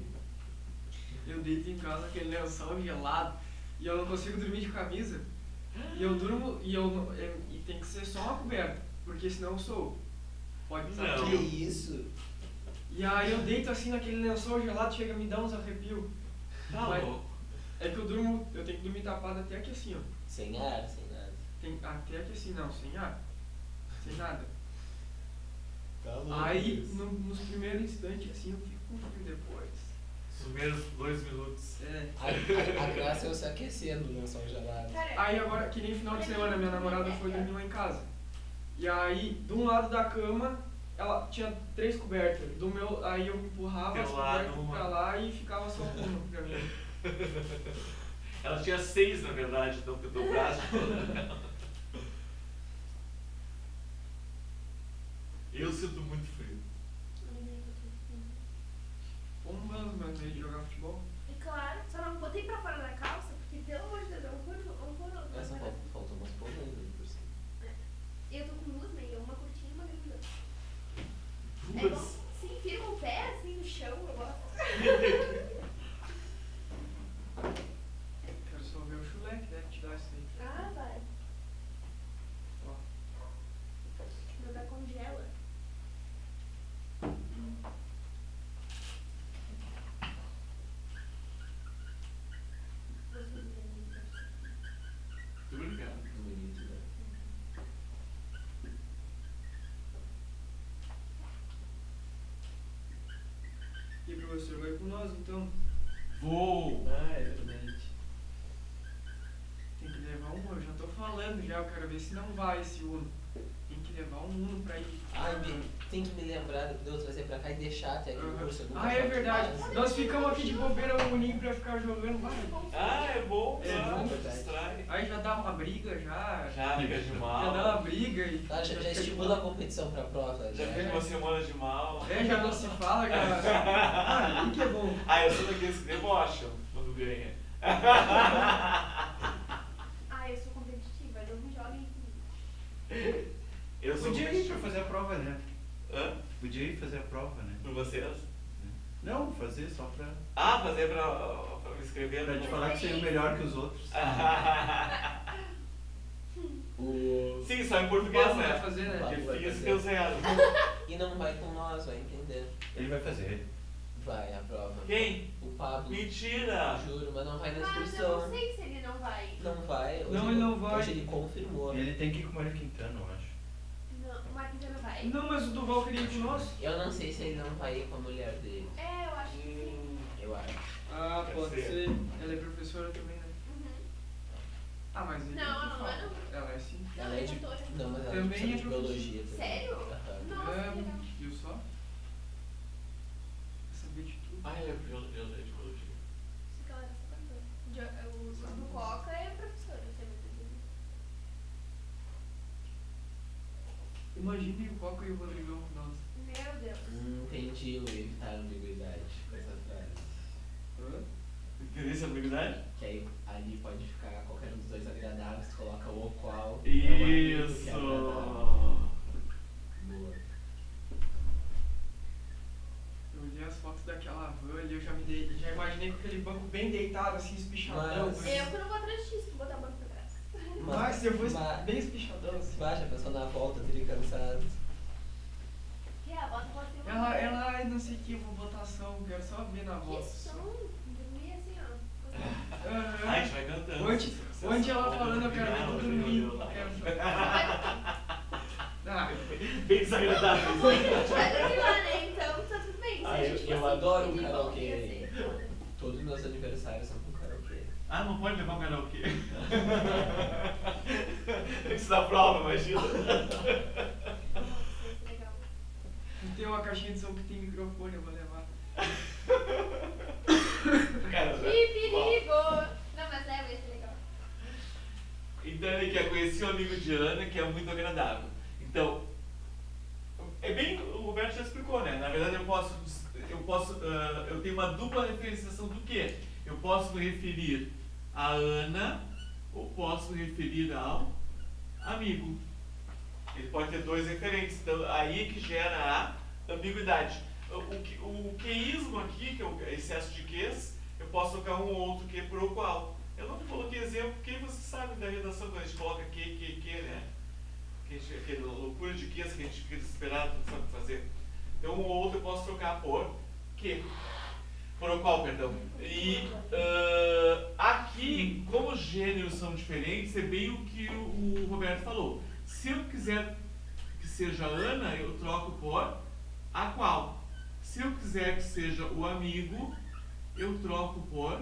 Eu deito em casa aquele lençol gelado e eu não consigo dormir de camisa. E eu durmo e tem que ser só uma coberta, porque senão eu sou. Pode estar Não. Que frio. isso? E aí eu deito assim naquele lençol gelado, chega a me dar uns arrepios. Tá Mas louco. é que eu tenho que dormir tapado até aqui assim, ó. Sem ar, sem nada. Até aqui assim, não, sem ar. Sem nada. Tá louco. Aí, nos primeiros instantes, assim, eu fico com frio depois. Os primeiros 2 minutos. É. A graça é eu se aquecer no lençol gelado. Cara, Aí agora, que nem final de semana, minha namorada foi dormir lá em casa. E aí, de um lado da cama, ela tinha 3 cobertas. Aí eu empurrava Teu as lado, cobertas uma. pra lá e ficava só uma pra mim. Ela tinha 6, na verdade, então que eu dou o braço todo. Eu sinto muito frio. Bombando, mas meio de jogar futebol. E claro, só não botei pra fora da calça, porque pelo amor de Deus, é um corno. Essa faltou umas polainas aí por cima. E eu tô com 2 meias, uma curtinha e uma grandona. É Duas. bom, sim, firma o pé assim no chão, eu gosto. Quero só ver o chulé que deve te dar isso aí. Ah, vai. Ó. Meu pé congela. Muito obrigado. Bonito, né? E o professor vai com nós, então. Vou! Ah, é verdade. Tem que levar um, eu já tô falando já, eu quero ver se não vai esse Uno. Tem que levar um Uno pra ir. Ai, tem que me lembrar de eu trazer pra cá e deixar até aqui no curso. Eu nunca Ah, é faço verdade. mais. Nós ficamos aqui de bobeira o Uninho pra ficar jogando. Vai. Ah, é bom, É claro, bom, verdade. distrai. Aí já dá uma briga, já. Já fica de Já dá mal. uma briga e. Ah, já estimula a competição pra prova. Já fica uma semana de mal. É, já não se fala, já. Ah, aí que é bom. Ah, eu sou daqueles que debocham quando ganha. Ah, eu sou competitiva, não me joguem comigo. Eu sou Podia ir pra competitivo. fazer a prova, né? Hã? Podia ir fazer a prova, né? Por vocês? Não, fazer só pra Fazer pra me inscrever te no... falar que você é melhor que os outros. Sim, só em português, Pablo vai né? fazer, né? Pablo vai Difícil fazer. que eu zero. E não vai com nós, vai entender. Ele vai fazer. Vai, a prova. Quem? O Pablo. Mentira! Juro, mas não vai na Mas eu não excursão. sei se ele não vai. Não vai. Hoje Não, ele não vai. Hoje ele confirmou. Ele tem que ir com o Mário Quintana, eu acho. Não, o Marcos não vai. Não, mas o Duval queria ir com nós. Eu não sei se ele não vai ir com a mulher dele. É, eu acho que sim. Eu acho. Ah, Pode pode ser. ser. Ela é professora também, né? Uhum. Ah, mas ele Não, ela não é, não. Ela é sim. Não, Ela é é de. doutora. Não, mas ela Também é de é biologia também. Sério? Aham. Nossa, É, que legal. viu só? Vai saber de tudo. Ah, ele é biologia. Sei que ela era essa cantora. O do Coca é professora, eu sei muito bem. Imagine o Coca e o Rodrigão com nós. Meu Deus. Entendi o evitar ambiguidade com essa frase. Entendeu essa ambiguidade? Que aí ali pode ficar qualquer um dos dois agradáveis, tu coloca o qual. Isso! É Boa. Eu olhei as fotos daquela van ali, eu já imaginei com aquele banco bem deitado, assim, espichadão. Mas- Eu que não vou atrás disso, vou botar o banco pra trás. Mas se eu fosse Mas- bem espichadão, assim. Baixa, a pessoa na volta, teria cansado. É, a bota pode ser uma. Ela, ai, não sei o que, eu vou botar ação, quero só ver na Que voz. som. Dormir assim, ó. Ah, a gente vai cantando. Ontem Onde ela falando, eu quero ver tu dormir. Eu quero... Ah, Bem desagradável. Vai dormir lá, né? Então tá tudo bem. Se Ah, a gente eu fosse adoro um de volta, karaokê. ia ser foda. Todos os meus aniversários são com karaokê. Ah, não pode levar um karaokê. Isso dá prova, imagina. Nossa, que legal. tem uma caixinha de som que tem microfone, eu vou levar. Cara, Que perigo! Não, mas vai ser legal. então ele quer conhecer o amigo de Ana, que é muito agradável. Então, é bem, o Roberto já explicou, né? Na verdade eu tenho uma dupla referenciação do quê? Eu posso me referir a Ana ou posso me referir ao amigo. Ele pode ter dois referentes, então aí que gera a ambiguidade. O queísmo aqui, que é o excesso de ques, eu posso colocar um ou outro que por o qual. Eu não coloquei exemplo, porque você sabe da redação quando a gente coloca que, né? Aquela loucura de ques que a gente fica desesperado, não sabe o que fazer. Então um ou outro eu posso trocar por que. Por o qual, perdão. E aqui, como os gêneros são diferentes, é bem o que o Roberto falou. Se eu quiser que seja Ana, eu troco por a qual. Se eu quiser que seja o amigo, eu troco por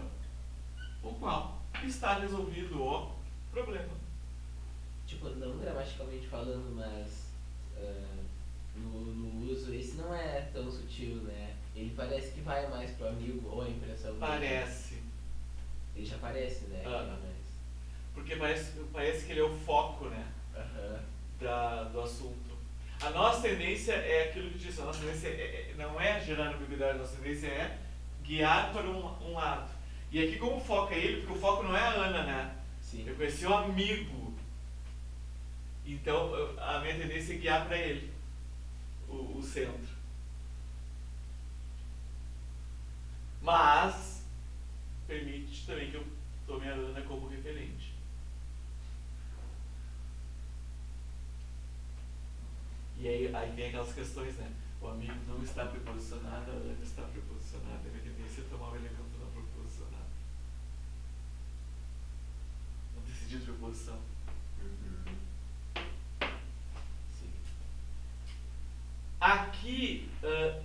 o qual. Está resolvido o problema. Tipo, não gramaticalmente falando, mas no uso, esse não é tão sutil, né? Ele parece que vai mais pro amigo, ou a impressão dele. Parece. Ele já parece, né? Ah. Que é mais... Porque parece que ele é o foco, né? Do assunto. A nossa tendência é aquilo que eu disse, a nossa tendência não é gerar ambiguidade, a nossa tendência é guiar para um lado. E aqui como o foco é ele, porque o foco não é a Ana, né? Sim. Eu conheci o amigo. Então a minha tendência é guiar para ele, o centro. Mas permite também que eu tome a Ana como referente. E aí tem aquelas questões, né? O amigo não está preposicionado, a Ana está preposicionada. A minha tendência é tomar o elemento não preposicionado. Não decidir de preposição. Sim. Aqui,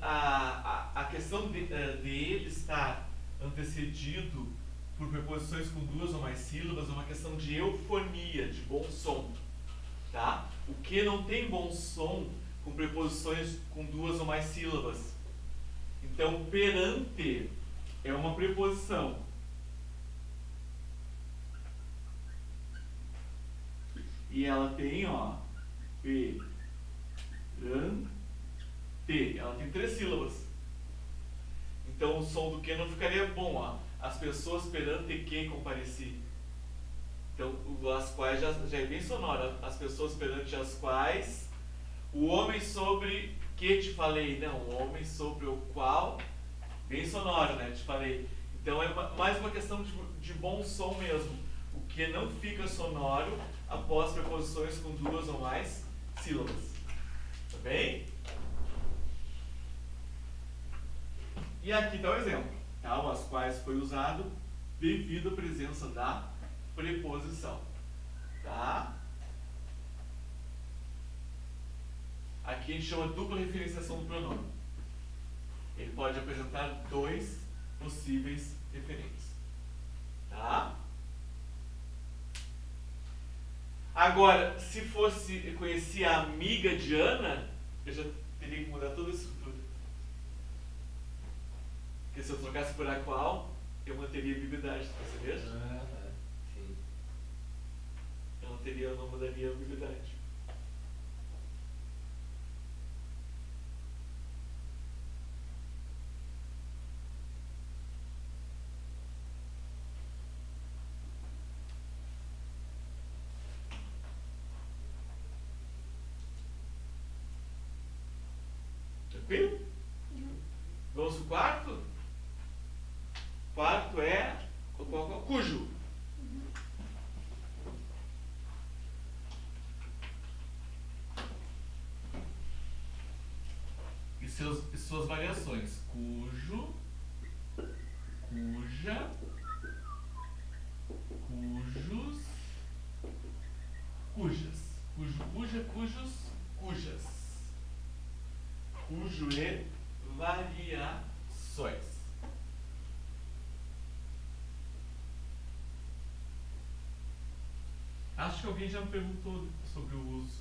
a questão de ele estar antecedido por preposições com duas ou mais sílabas é uma questão de eufonia, de bom som. Tá? O que não tem bom som com preposições com duas ou mais sílabas. Então, perante é uma preposição. E ela tem, ó, perante. Ela tem 3 sílabas. Então, o som do que não ficaria bom, ó. As pessoas perante que compareci. Então, as quais já é bem sonora. As pessoas perante as quais, o homem sobre que te falei. Não, o homem sobre o qual, bem sonoro, né? Te falei. Então, é mais uma questão de bom som mesmo. O que não fica sonoro após preposições com 2 ou mais sílabas. Tá bem? E aqui está o exemplo. Tá? As quais foi usado devido à presença da preposição. Tá? Aqui a gente chama dupla referenciação do pronome. Ele pode apresentar 2 possíveis referentes. Tá? Agora, se fosse conhecer a amiga de Ana, eu já teria que mudar toda a estrutura. Porque se eu trocasse por a qual, eu manteria a ambiguidade, percebeu? Sim. Eu não mudaria a ambiguidade. Tranquilo? Vamos pro quarto? Quarto é cujo. E suas variações. Cujo, cuja, cujos, cujo e variações. Acho que alguém já me perguntou sobre o uso.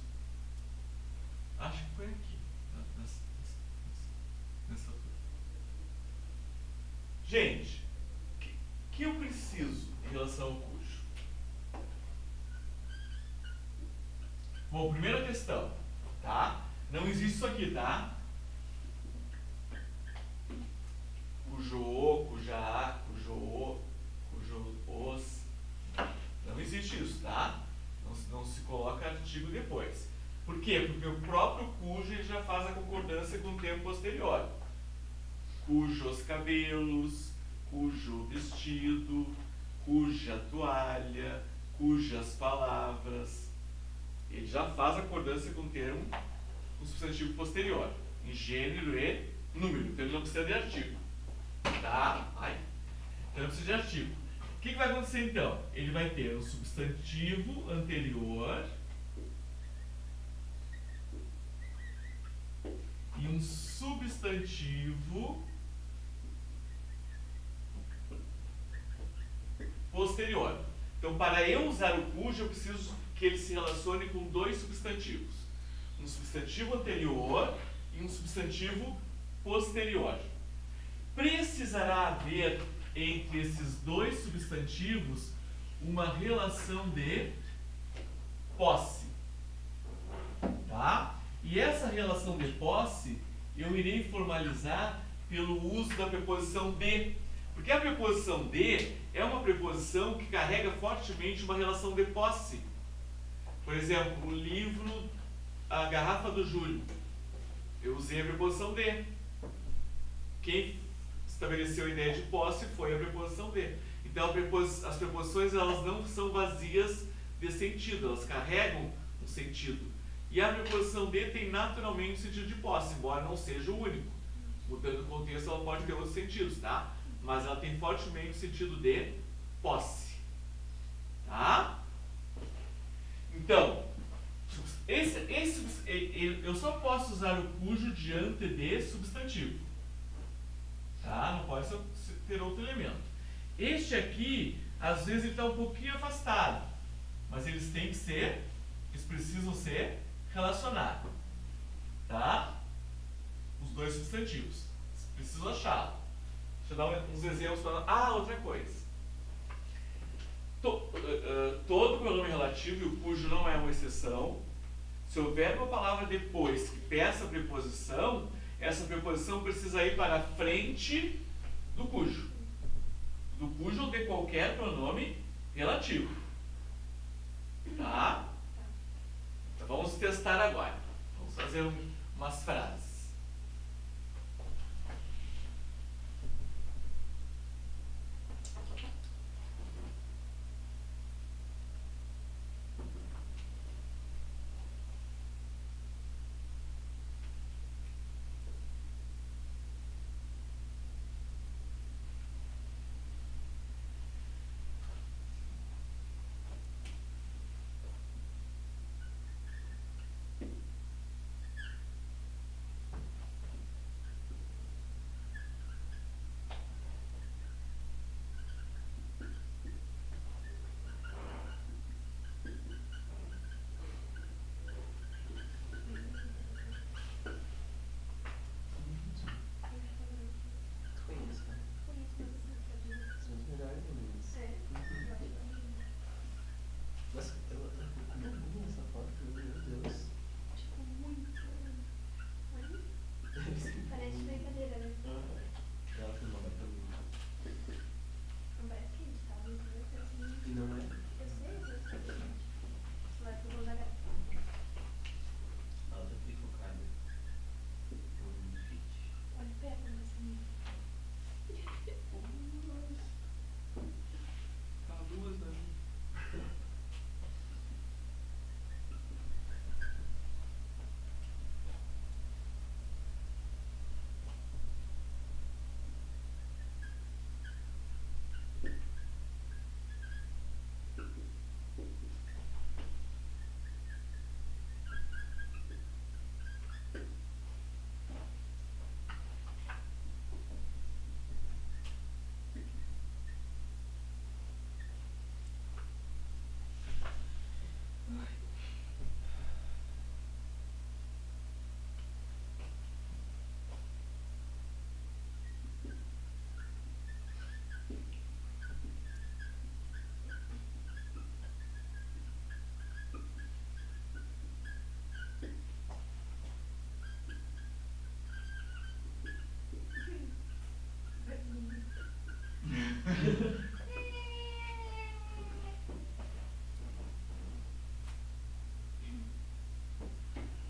Acho que foi aqui, nessa altura. Gente, o que eu preciso em relação ao cujo? Bom, primeira questão, tá? Não existe isso aqui, tá? Cujo o, cuja a, cujo o, cujo os. Não existe isso, tá? Não se coloca artigo depois. Por quê? Porque o próprio cujo ele já faz a concordância com o tempo posterior. Cujos cabelos, cujo vestido, cuja toalha, cujas palavras. Ele já faz a concordância com o termo, com o substantivo posterior, em gênero e número. Então ele não precisa de artigo. Tá? Então não precisa de artigo. O que vai acontecer então? Ele vai ter um substantivo anterior e um substantivo posterior. Então, para eu usar o cujo, eu preciso que ele se relacione com dois substantivos. Um substantivo anterior e um substantivo posterior. Precisará haver entre esses dois substantivos uma relação de posse. Tá? E essa relação de posse eu irei formalizar pelo uso da preposição de. Porque a preposição de é uma preposição que carrega fortemente uma relação de posse. Por exemplo, o livro A Garrafa do Júlio. Eu usei a preposição de. Quem estabeleceu a ideia de posse foi a preposição de. Então as preposições elas não são vazias de sentido, elas carregam um sentido. E a preposição de tem naturalmente o sentido de posse, embora não seja o único. Mudando o contexto, ela pode ter outros sentidos, tá? Mas ela tem fortemente o sentido de posse. Tá? Então, eu só posso usar o cujo diante de substantivo. Tá? Não pode ter outro elemento. Este aqui, às vezes, ele está um pouquinho afastado. Mas eles têm que ser, eles precisam ser relacionados. Tá? Os dois substantivos. Preciso achá-lo. Deixa eu dar uns exemplos para... outra coisa. Todo pronome relativo, e o cujo não é uma exceção, se houver uma palavra depois que peça preposição, essa preposição precisa ir para a frente do cujo. Do cujo ou de qualquer pronome relativo. Tá? Então vamos testar agora. Vamos fazer umas frases.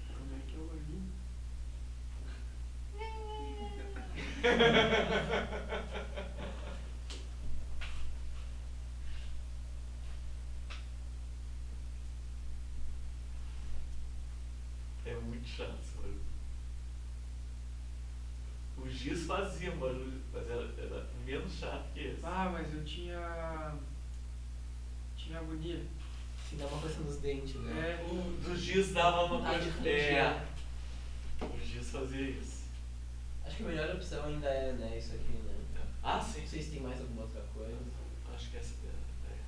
Como é que eu ali? É muito chato esse barulho. O giz fazia barulho, mas era menos chato que esse. Ah, mas eu tinha agonia. Se dá uma coisa nos dentes, né? É. O do giz dava uma Ah, de coisa. fugir. O giz fazia isso. Acho que a melhor opção ainda é, né, isso aqui, né? Ah, sim. Não sei se tem mais alguma outra coisa. Acho que essa é a ideia.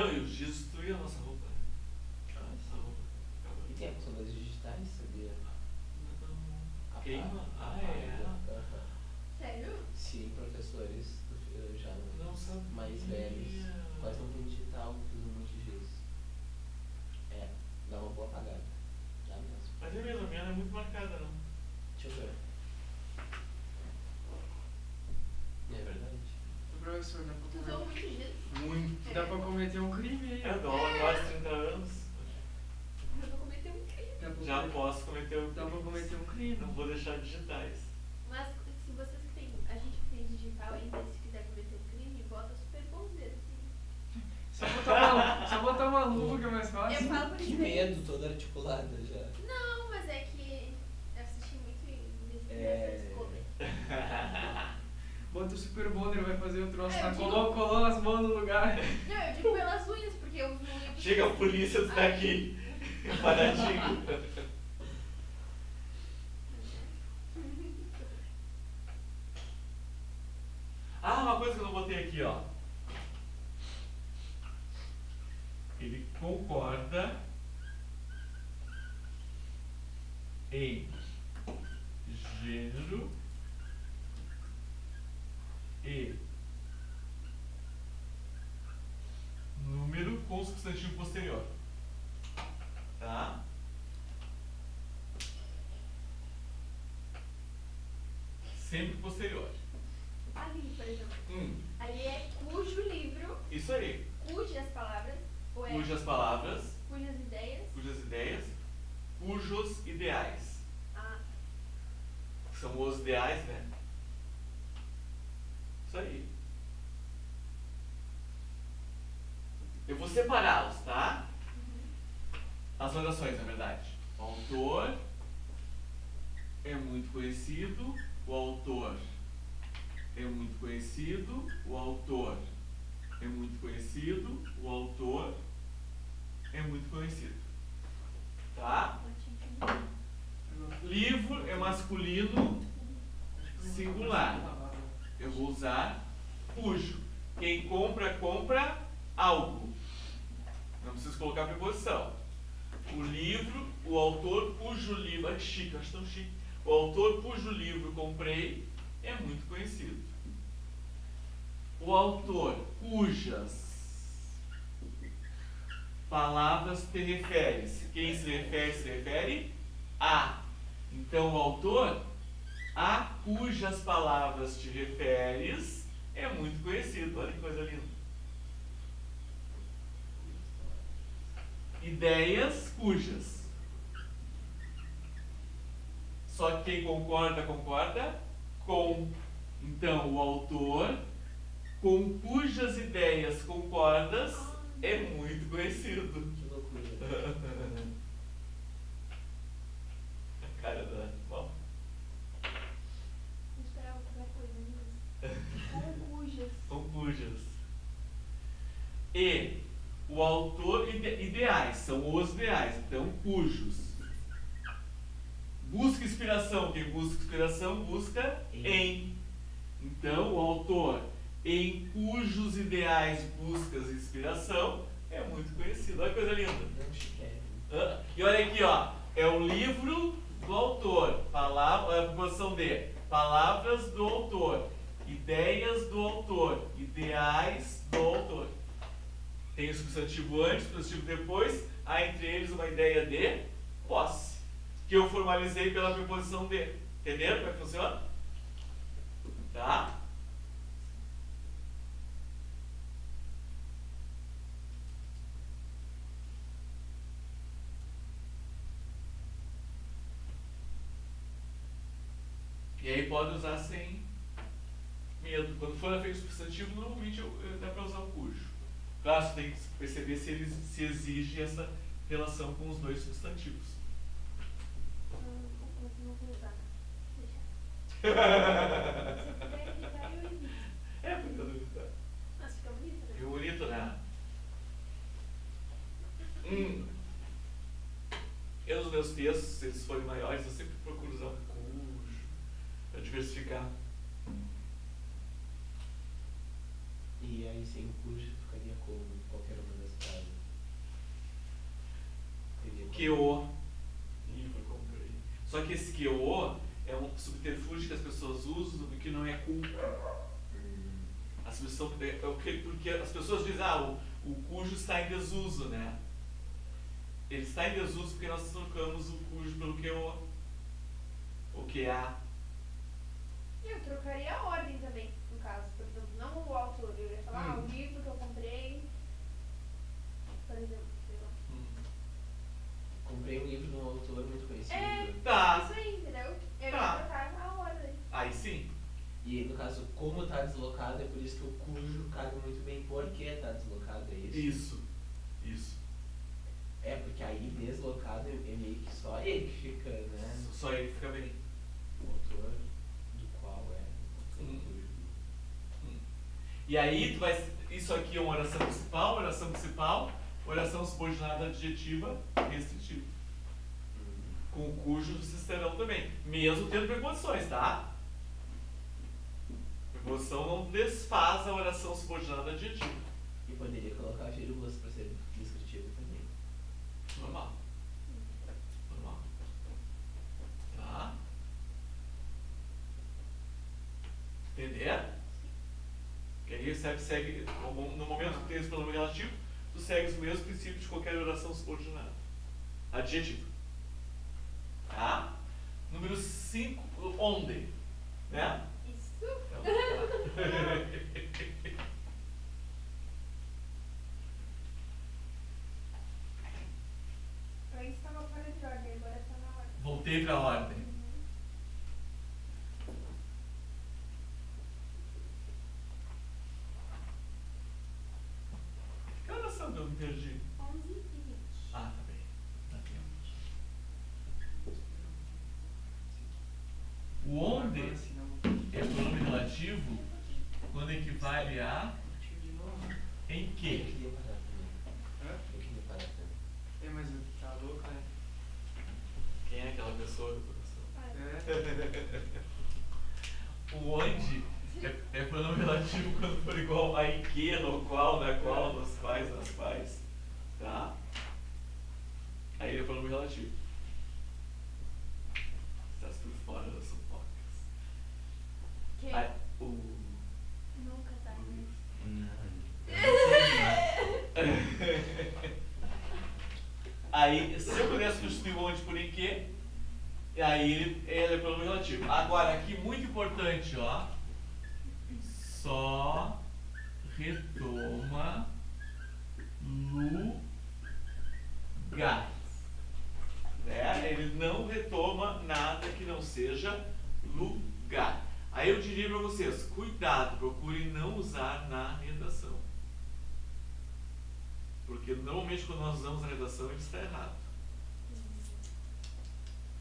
Não, e o giz destruía a nossa roupa. Ah, Nossa roupa. E tem funções digitais, sabia? Queima? Ah, Apaga. é? Aham. Sério? Sim, professores já Não sabia. mais velhos quase não tem digital, usam muito giz. É, dá uma boa apagada. Dá mesmo. Mas é mesmo, a minha não é muito marcada, não. Deixa eu ver. É verdade. Professor, dá Tu pra usou cometer, muito giz? Muito. dá pra cometer um crime aí. Eu dou aula há quase 30 anos. Eu vou cometer um crime. Dá pra Já cometer- posso cometer o Dá pra cometer um crime. Não vou deixar digitais. Mas se vocês que tem, a gente que tem digital ainda, se quiser cometer um crime, bota super bons dedos. Assim. Só botar uma luva que é mais fácil. Eu falo por Que experiência. medo, toda articulada já. Não, mas é que eu assisti muito desse É. Discovery. Bota o super bonder, vai fazer o troço. É, Tá, eu digo- colou as mãos no lugar. Não, eu digo pelas unhas, porque eu não ia. Chega a polícia, tu tá aqui. Paradinho. Ah, uma coisa que eu não botei aqui, ó. Ele concorda em gênero e número com substantivo posterior. Tá? Sempre posterior. Ali, por exemplo. Ali é cujo livro, Isso aí. cujas palavras, ou é Cujas palavras, cujas ideias. cujas ideias, cujos ideais. Ah, São os ideais, né? Isso aí. Eu vou separá-los, tá? As orações, na verdade. O autor é muito conhecido, o autor é muito conhecido, o autor é muito conhecido, o autor é muito conhecido. Tá? Livro é masculino singular. Eu vou usar cujo. Quem compra, compra algo. Não preciso colocar preposição. O livro, o autor cujo livro. Ai, chique, acho tão chique. O autor cujo livro comprei é muito conhecido. O autor cujas palavras te referes. Quem se refere a. Então, o autor a cujas palavras te referes é muito conhecido. Olha que coisa linda. Ideias cujas. Só que quem concorda, concorda com. Então, o autor com cujas ideias concordas é muito conhecido. Que loucura. A cara da. Bom. eu esperava qualquer coisa, mas. Com cujas. Com cujas. E o autor, ideais, são os ideais, então cujos. Busca inspiração, quem busca inspiração busca em. Então o autor em cujos ideais buscas inspiração é muito conhecido. Olha que coisa linda. Não chiquérrimo. E olha aqui, ó, é o livro do autor, palavra, a proposição de palavras do autor, ideias do autor, ideais do autor. Tem o substantivo antes, o substantivo depois, há entre eles uma ideia de posse, que eu formalizei pela preposição de. Entenderam como é que funciona? Tá? E aí pode usar sem medo. Quando for feito substantivo, normalmente dá para usar o cujo. Claro, você tem que perceber se ele se exige essa relação com os dois substantivos. Não vou usar, deixa. Se puder evitar, eu evito. É, porque eu duvido. Mas fica bonito, né? Fica bonito, né? Eu, nos meus textos, se eles forem maiores, eu sempre procuro usar um cujo para diversificar. E aí sem o cujo ficaria como qualquer uma das frases. Teria Que o livro eu comprei. Só que esse que o é um subterfúgio que as pessoas usam e que não é culto. A substituição porque as pessoas dizem, o cujo está em desuso, né? Ele está em desuso porque nós trocamos o cujo pelo que o que há. Eu trocaria a ordem também, no caso. Por exemplo, não o autor. Eu ia falar, o livro que eu comprei, por exemplo, sei lá. Comprei um livro de um autor muito conhecido. É, Tá. isso aí, entendeu? Eu Tá. ia trocar a ordem. Aí sim. E no caso, como está deslocado, é por isso que o cujo cabe muito bem porque está deslocado, é isso? Isso. É, porque aí deslocado é meio que só ele que fica, né? Só ele fica bem. O autor do qual é o cujo. E aí tu vai. Isso aqui é uma oração principal, oração subordinada adjetiva restritiva. Com o cujo vocês terão também. Mesmo tendo preposições, tá? Preposição não desfaz a oração subordinada adjetiva. E poderia colocar vírgulas para ser descritivo também. Normal. Tá? Entender? Que aí segue no momento que tem esse pronome relativo, tu segues o mesmo princípio de qualquer oração subordinada. Adjetivo. Tá? Número 5, onde? Né? Isso. Então, tá. Antes estava fora de ordem, agora está na ordem. Voltei para a ordem. Que oração que eu me perdi? 11 e 20. Ah, tá bem. Tá bem. O onde Agora, se não, é pronome relativo quando equivale a de novo. em Eu que? queria parar também. Hã? Eu queria parar também. É, mas tá louco, né? Quem é aquela pessoa do coração? É. O onde é pronome relativo quando for igual a em que, no qual, na qual, nos quais, nas quais. Tá? Aí ele é pronome relativo. Estás por fora das sufocas. Quem? Aí, o... Nunca tá, né? Aí, se eu pudesse substituir o onde por em que, aí ele é pronome relativo. Agora, aqui muito importante, ó. Só retoma lugar. Né? Ele não retoma nada que não seja lugar. Aí eu diria para vocês, cuidado, procurem não usar na redação. Porque normalmente quando nós usamos na redação ele está errado.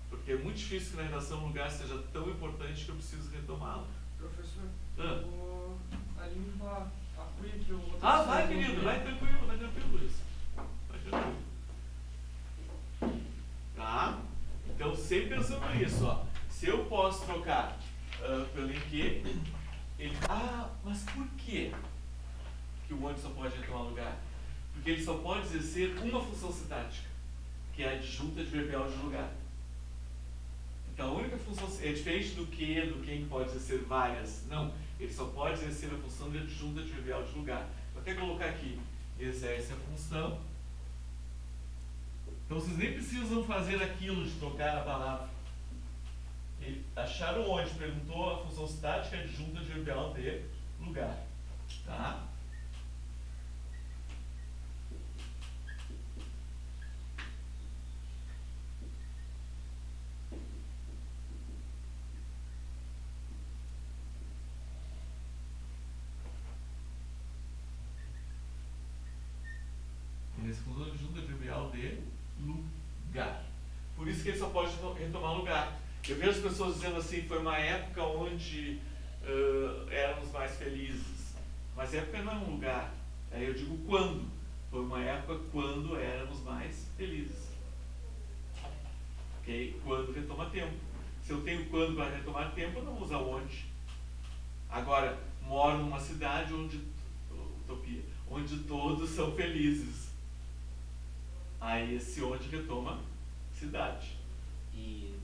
Porque é muito difícil que na redação um lugar seja tão importante que eu preciso retomá-lo. Professor, Ah. eu vou ali limpar a cuia que eu vou botar. Ah, vai querido, vai tranquilo, Luiz. Vai tranquilo. Tá? Então sempre pensando nisso, ó. Se eu posso trocar pelo em que, ele. Ah, mas por quê que o onde só pode retomar lugar? Porque ele só pode exercer uma função sintática, que é a adjunta adverbial de lugar. Então a única função é diferente do quem pode exercer várias. Não, ele só pode exercer a função de adjunta adverbial de lugar. Vou até colocar aqui, exerce a função. Então vocês nem precisam fazer aquilo de trocar a palavra. Acharam onde? Perguntou a função sintática adjunta adverbial de lugar. Tá? Nesse conjunto adverbial de lugar. Por isso que ele só pode retomar lugar. Eu vejo as pessoas dizendo assim, foi uma época onde éramos mais felizes. Mas época não é um lugar. Aí eu digo quando. Foi uma época quando éramos mais felizes. Ok? Quando retoma tempo. Se eu tenho quando para retomar tempo, eu não uso onde. Agora, moro numa cidade onde, utopia, onde todos são felizes. Aí esse onde retoma cidade. E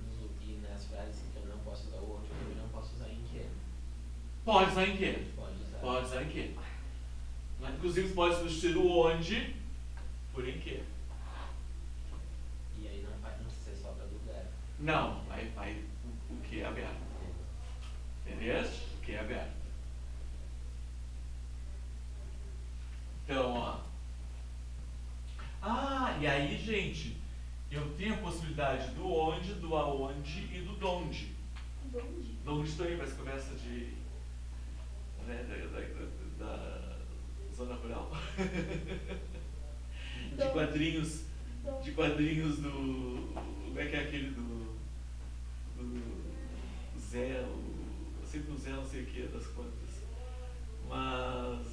nas frases que eu não posso usar o onde, eu também não posso usar em que. Pode usar em que? Pode usar. Pode usar em que? Inclusive pode substituir o onde por em que. E aí não precisa ser só para lugar. Não, vai o que é aberto. Beleza? O que é aberto. Então, ó. Ah, e aí, gente, eu tenho a possibilidade do onde, do aonde e do donde. Donde? Donde estou aí, mas conversa de. Né, da zona rural. De quadrinhos. De quadrinhos do. Como é que é aquele do Zé, sempre o Zé não sei o que das quantas. Mas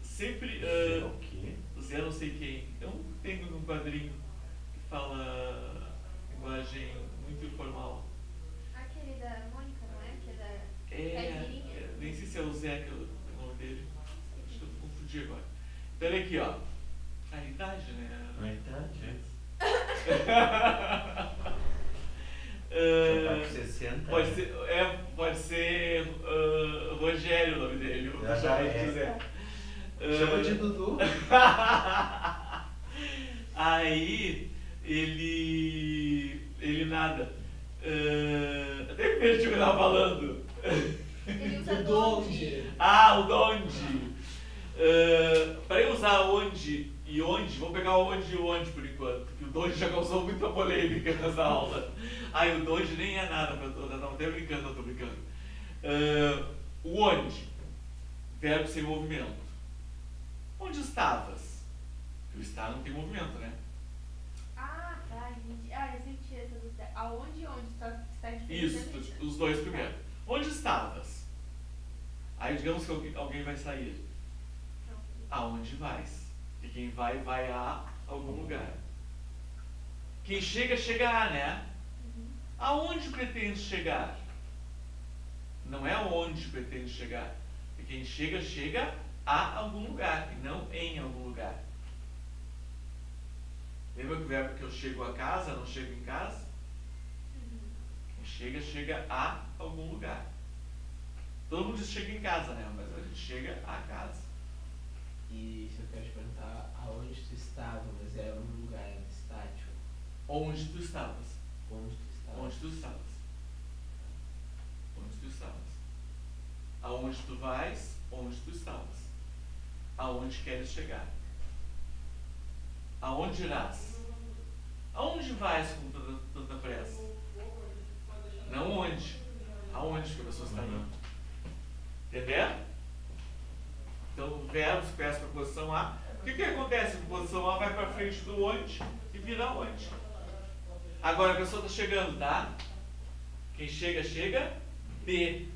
sempre Zé o quê? Zé não sei quem. Então tem um quadrinho que fala linguagem muito informal. Aquele da Mônica, não é? Que é da Caipirinha. Nem sei se é o Zé que é o nome dele. Acho que eu confundi agora. Então olha aqui, ó. A idade, né? A idade, é. Já tá com 60. Pode ser Rogério o nome dele. O Já Zé. Chama de Dudu. Aí ele nada. Até me perdi o que eu estava falando. Ele usa Do donde. Ah, o donde. Para eu usar onde e onde, vou pegar o onde e o onde por enquanto, porque o donde já causou muita polêmica nessa aula. O donde nem é nada para toda, não, até brincando, não tô brincando. O onde, verbo sem movimento. Onde estavas? O estar não tem movimento, né? Ah, tá, entendi. Eu senti essa dúvida. Aonde e onde está diferente? Isso, os dois primeiro. Onde estavas? Aí digamos que alguém vai sair. Aonde vais? E quem vai a algum lugar. Quem chega a, né? Aonde pretende chegar? Não é onde pretende chegar. E quem chega a algum lugar, e não em algum lugar. Lembra que o verbo que eu chego a casa, não chego em casa? Quem chega a algum lugar. Todo mundo diz chega em casa, né? Mas a gente chega a casa. E se eu quero te perguntar aonde tu estava, mas era um lugar estático. Onde tu estavas? Onde tu estava? Onde tu estavas? Onde tu estavas? Aonde tu vais? Onde tu estavas? Aonde queres chegar? Aonde irás? Aonde vais com tanta pressa? Não onde. Aonde que a pessoa está indo? Entendeu? Então, verbos com essa preposição A. O que acontece? A preposição A vai para frente do onde e vira onde. Agora a pessoa está chegando, tá? Quem chega de.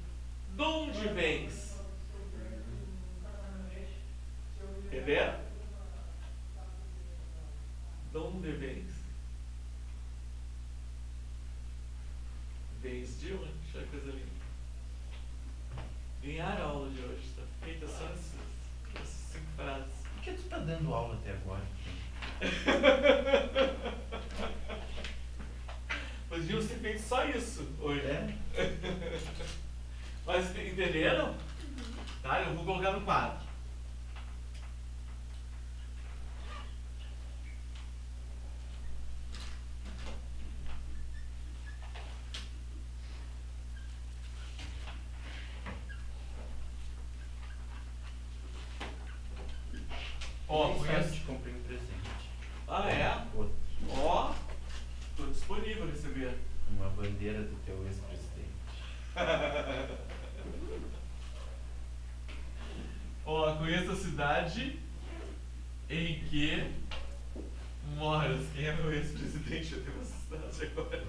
De onde vens? Entendeu? De onde vens? Vens de onde? Olha que coisa linda. Ganharam a aula de hoje, tá feita só essas 5 frases. Por que tu tá dando aula até agora? Mas deviam ter feito só isso hoje. É? Mas entenderam? Tá? Eu vou colocar no quadro. Ó, Quem sabe conhece? te comprei um presente. Ah, é? Outro. Ó, tô disponível a receber. Uma bandeira do teu ex-presidente. Ó, conheço a cidade em que Moras, quem é meu ex-presidente? Eu tenho uma cidade agora.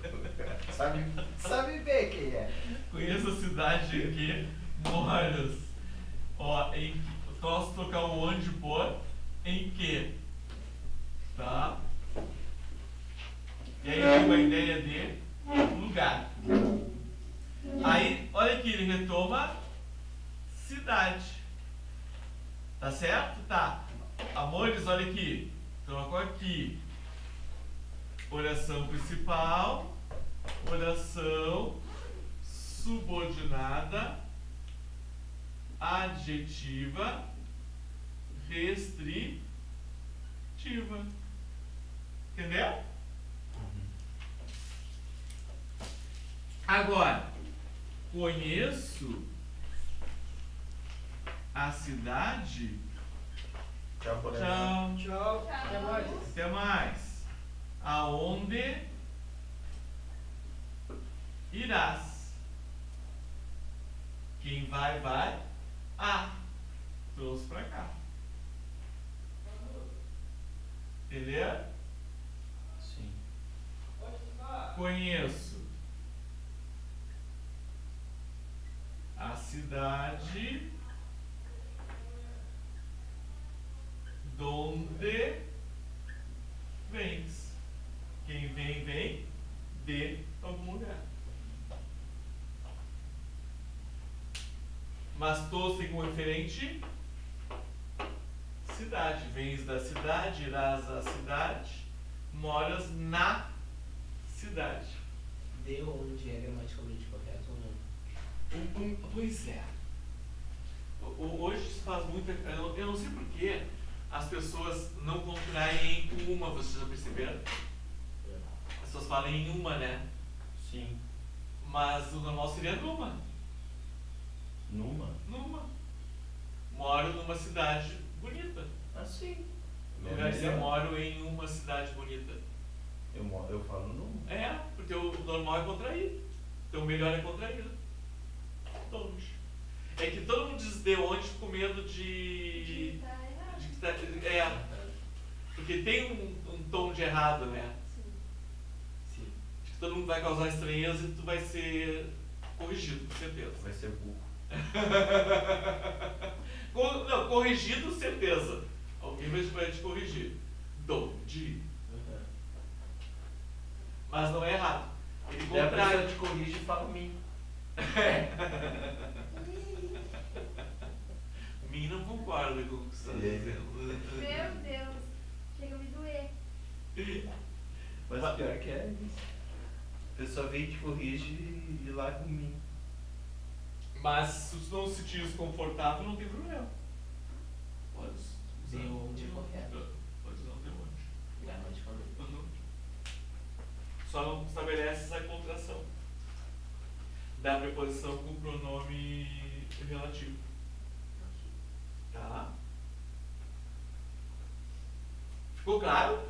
Sabe bem quem é. Conheço a cidade aqui, Moras. Ó, posso trocar o onde por em que? Tá? E aí tem uma ideia de lugar. Aí, olha aqui, ele retoma cidade. Tá certo? Tá. Amores, olha aqui. Troco aqui. Oração principal. Oração subordinada. Adjetiva. Restritiva. Entendeu? Agora, conheço a cidade. Tchau, colega. Tchau. Tchau. Até mais. Até mais. Aonde irás? Quem vai, vai. Trouxe pra cá. Entendeu? Sim. Conheço a cidade donde vens. Quem vem, vem de algum lugar. Mas todos têm como referente cidade. Vens da cidade, irás à cidade, moras na cidade. De onde é gramaticalmente correto ou não? Pois é. Hoje se faz muita. Eu não sei porquê as pessoas não contraem em uma, vocês já perceberam? As pessoas falam em uma, né? Sim. Mas o normal seria numa. Numa? Moro numa cidade bonita. Assim. Ao invés de dizer moro em uma cidade bonita. Eu falo numa. É, porque o normal é contraído. Então o melhor é contraído. Todos. É que todo mundo diz de onde com medo de. Tá errado. de que tá, porque tem um tom de errado, né? Sim. De que todo mundo vai causar estranheza e tu vai ser corrigido, com certeza. Vai ser burro. Não, corrigido, certeza. Alguém vai te corrigir. Mas não é errado. Ele Daí a contrai. pessoa te corrige e fala mim. Mim não concorda com o que você está dizendo. Meu Deus. Chega a me doer. Mas o pior que é isso. A pessoa vem e te corrige e larga o mim. Mas se tu não se sentir desconfortável, não tem problema. Pode usar. De onde é correto. Pode usar o de onde. Gramaticalmente. Só não estabelece essa contração da preposição com o pronome relativo. Tá? Ficou claro?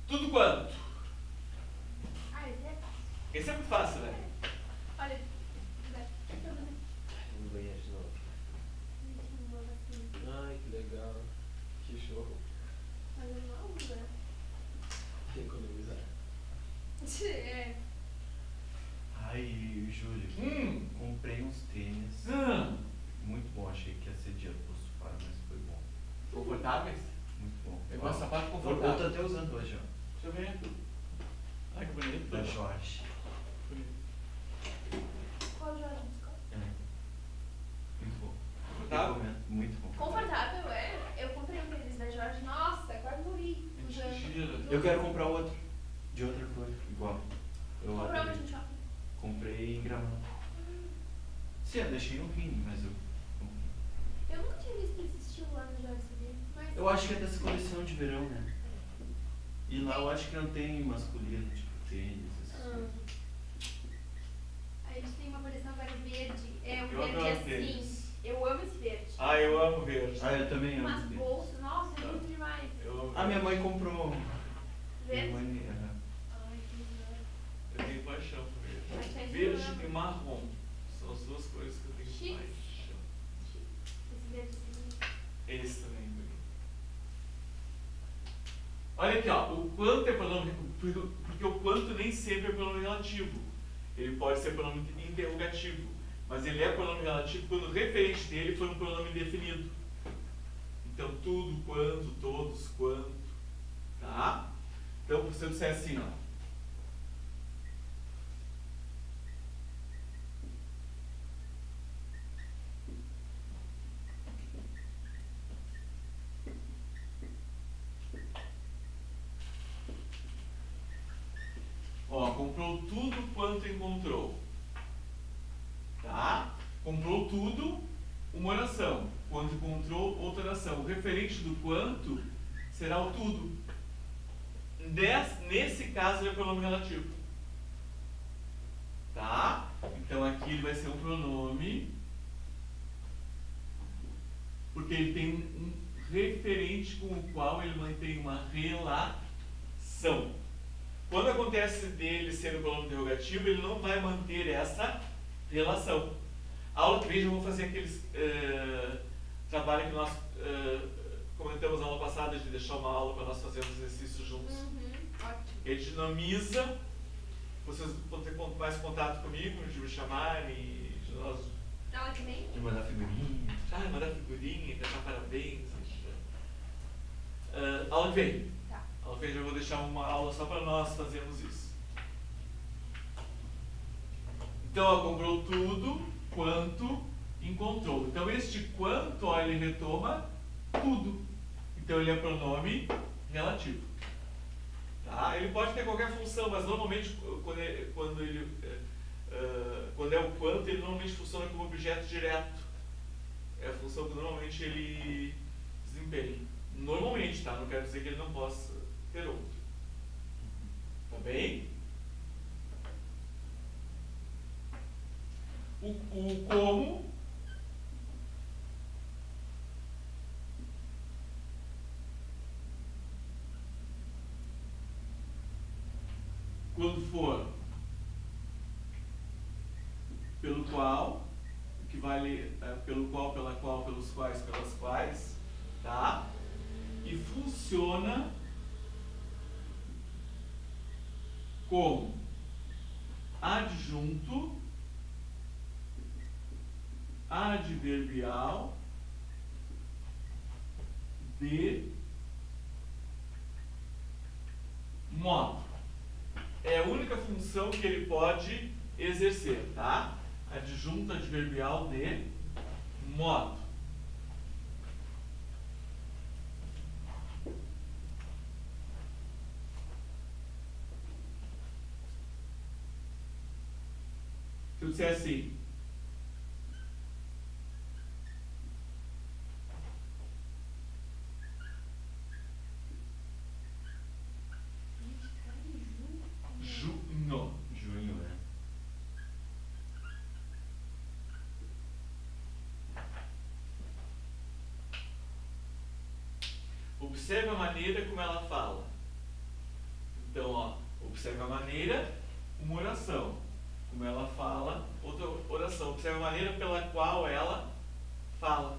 Tudo quanto? Esse é fácil. Esse é muito fácil, né? Olha, No banheiro de novo. Ai, que legal. Que show. mas eu não uso, né? Economizar. É. Ai, Júlio. Comprei uns tênis. Muito bom, achei que ia ser dia pro sofá, mas foi bom. Confortáveis? Muito bom. Eu gosto da parte Eu confortável. tô até usando hoje, ó. Deixa eu ver. Ai, que bonito. Da Jorge. Qual Jorge? Desculpa. Muito bom. Confortável? Recomendo. Muito bom. Confortável, é? Eu comprei um tênis da Jorge. Nossa, quase morri. usando. Mentira. Eu quero comprar outro. De outra cor. Igual. Eu Comprou adorei. onde no shopping? Comprei em Gramado. Sim, eu deixei no Rini, mas eu comprei. Eu nunca tinha visto esse estilo lá no Jorge, sabia? Mas... Eu acho que é dessa coleção de verão, né? E lá eu acho que não tem masculino, tipo tênis, essas coisas. Aí eles têm uma coleção agora verde. É um Eu verde adoro assim. tênis. Eu amo esse verde. Ah, eu amo verde. Ah, eu também amo. Umas tênis. bolsas. Nossa, é lindo demais. Eu amo Ah, minha mãe comprou. Minha Verde? mãe, Ai, que lindo. Eu tenho paixão por verde. Mas tá Verde enjoando. e marrom. São as duas coisas que eu tenho Chique. paixão. Esse verde assim. Esse também é bonito. Olha aqui, ó, o quanto é pronome, porque o quanto nem sempre é pronome relativo. Ele pode ser pronome interrogativo, mas ele é pronome relativo quando o referente dele for um pronome indefinido. Então, tudo, quanto, todos, quanto, tá? Então, se eu disser assim, ó. Ó, comprou tudo quanto encontrou. Tá? Comprou tudo, uma oração. Quanto encontrou, outra oração. O referente do quanto será o tudo. Nesse caso, ele é pronome relativo. Tá? Então, aqui ele vai ser um pronome, porque ele tem um referente com o qual ele mantém uma relação. Quando acontece dele sendo pronome interrogativo, ele não vai manter essa relação. A aula que vem, eu vou fazer aqueles trabalho que nós comentamos na aula passada, de deixar uma aula para nós fazermos exercícios juntos. Ótimo. Ele dinamiza, vocês vão ter mais contato comigo, de me chamar e de nós... Aula que vem? De mandar figurinha. mandar figurinha, cantar parabéns. Aula que vem. Tá. Aula que vem, eu vou deixar uma aula só para nós fazermos isso. Então, ó, comprou tudo quanto encontrou. Então, este quanto, ó, ele retoma tudo. Então, ele é pronome relativo. Tá? Ele pode ter qualquer função, mas normalmente, quando é o quanto, ele normalmente funciona como objeto direto. É a função que normalmente ele desempenha. Normalmente, tá? Não quero dizer que ele não possa ter outro. Tá bem? O como quando for pelo qual, que vale pelo qual, pela qual, pelos quais, pelas quais, tá? E funciona como adjunto adverbial de modo. É a única função que ele pode exercer, tá? Adjunto adverbial de modo. Se eu disser assim, Junho, né? observe a maneira como ela fala. Então, ó, observe a maneira, uma oração. Como ela fala, outra oração. Observe a maneira pela qual ela fala.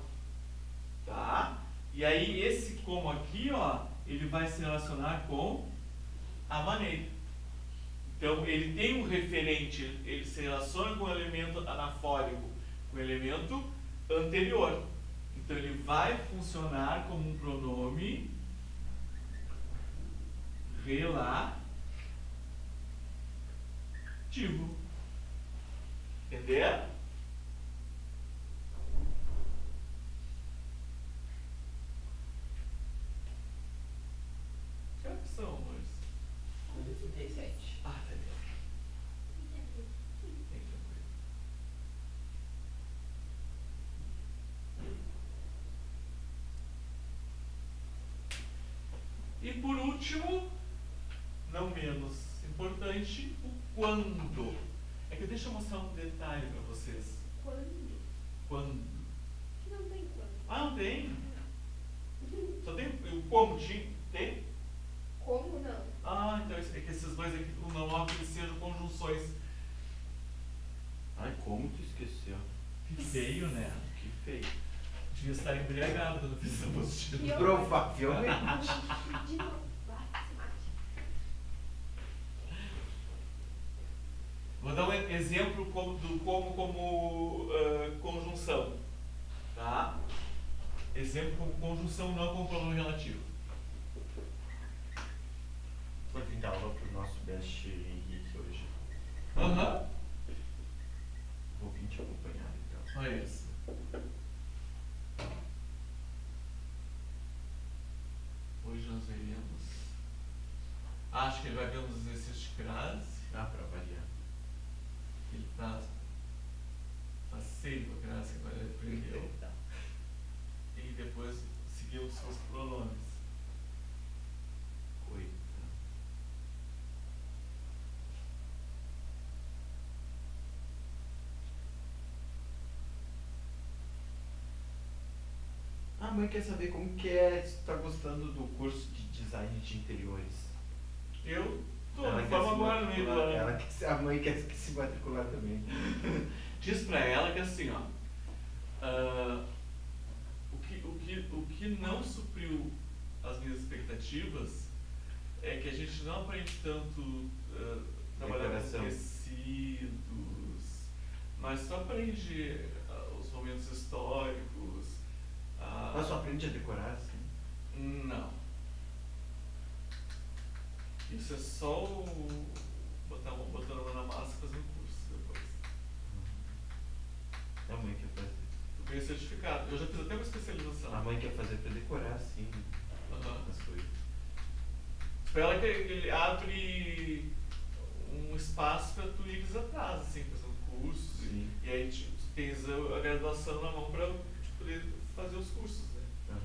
Tá? E aí, esse como aqui, ó, ele vai se relacionar com a maneira. Então, ele tem um referente, ele se relaciona com o elemento anafórico, com o elemento anterior. Então, ele vai funcionar como um pronome relativo. Entender? Que horas são, amores? 37. Ah, tá bem. Bem tranquilo. E por último, não menos importante, o quando. É que deixa eu mostrar um detalhe para vocês. Quando? Quando? Que não tem quando. Ah, não tem? Só tem o como tem? Como não? Ah, então é que esses dois aqui, o não ó, que eles sejam conjunções. Ai, como tu esqueceu? Que feio, né? Que feio. Devia estar embriagado quando fiz essa apostila. Que Provavelmente. De novo. exemplo do como conjunção. Tá? Exemplo como conjunção, não como pronome relativo. Vou vir dar aula pro nosso best Henrique hoje. Aham. Vou vir te acompanhar então. Olha isso. Hoje nós veremos. Acho que ele vai ver uns exercícios de crase. Ah, pra variar. Ele tá faceiro a crase que agora ele aprendeu. E depois seguimos com os pronomes. Coitado. A mãe quer saber como que é, se tá gostando do curso de design de interiores. Eu tô, Ela de quer forma se agora no meio do matricular, ano. ela a mãe quer se matricular também. Diz pra ela que assim, ó. O que não supriu as minhas expectativas é que a gente não aprende tanto trabalhar com Decoração. tecidos, mas só aprende os momentos históricos. Mas só aprende a decorar assim? Não. Isso é só botando a mão na massa e fazer um curso depois. A mãe quer fazer. Eu ganhei certificado. Eu já fiz até uma especialização. A mãe quer fazer pra decorar assim Aham. as coisas. Pra ela que ele abre um espaço pra tu ires atrás, assim, fazendo cursos. Sim. E aí tu tens a graduação na mão pra poder fazer os cursos, né? Aham.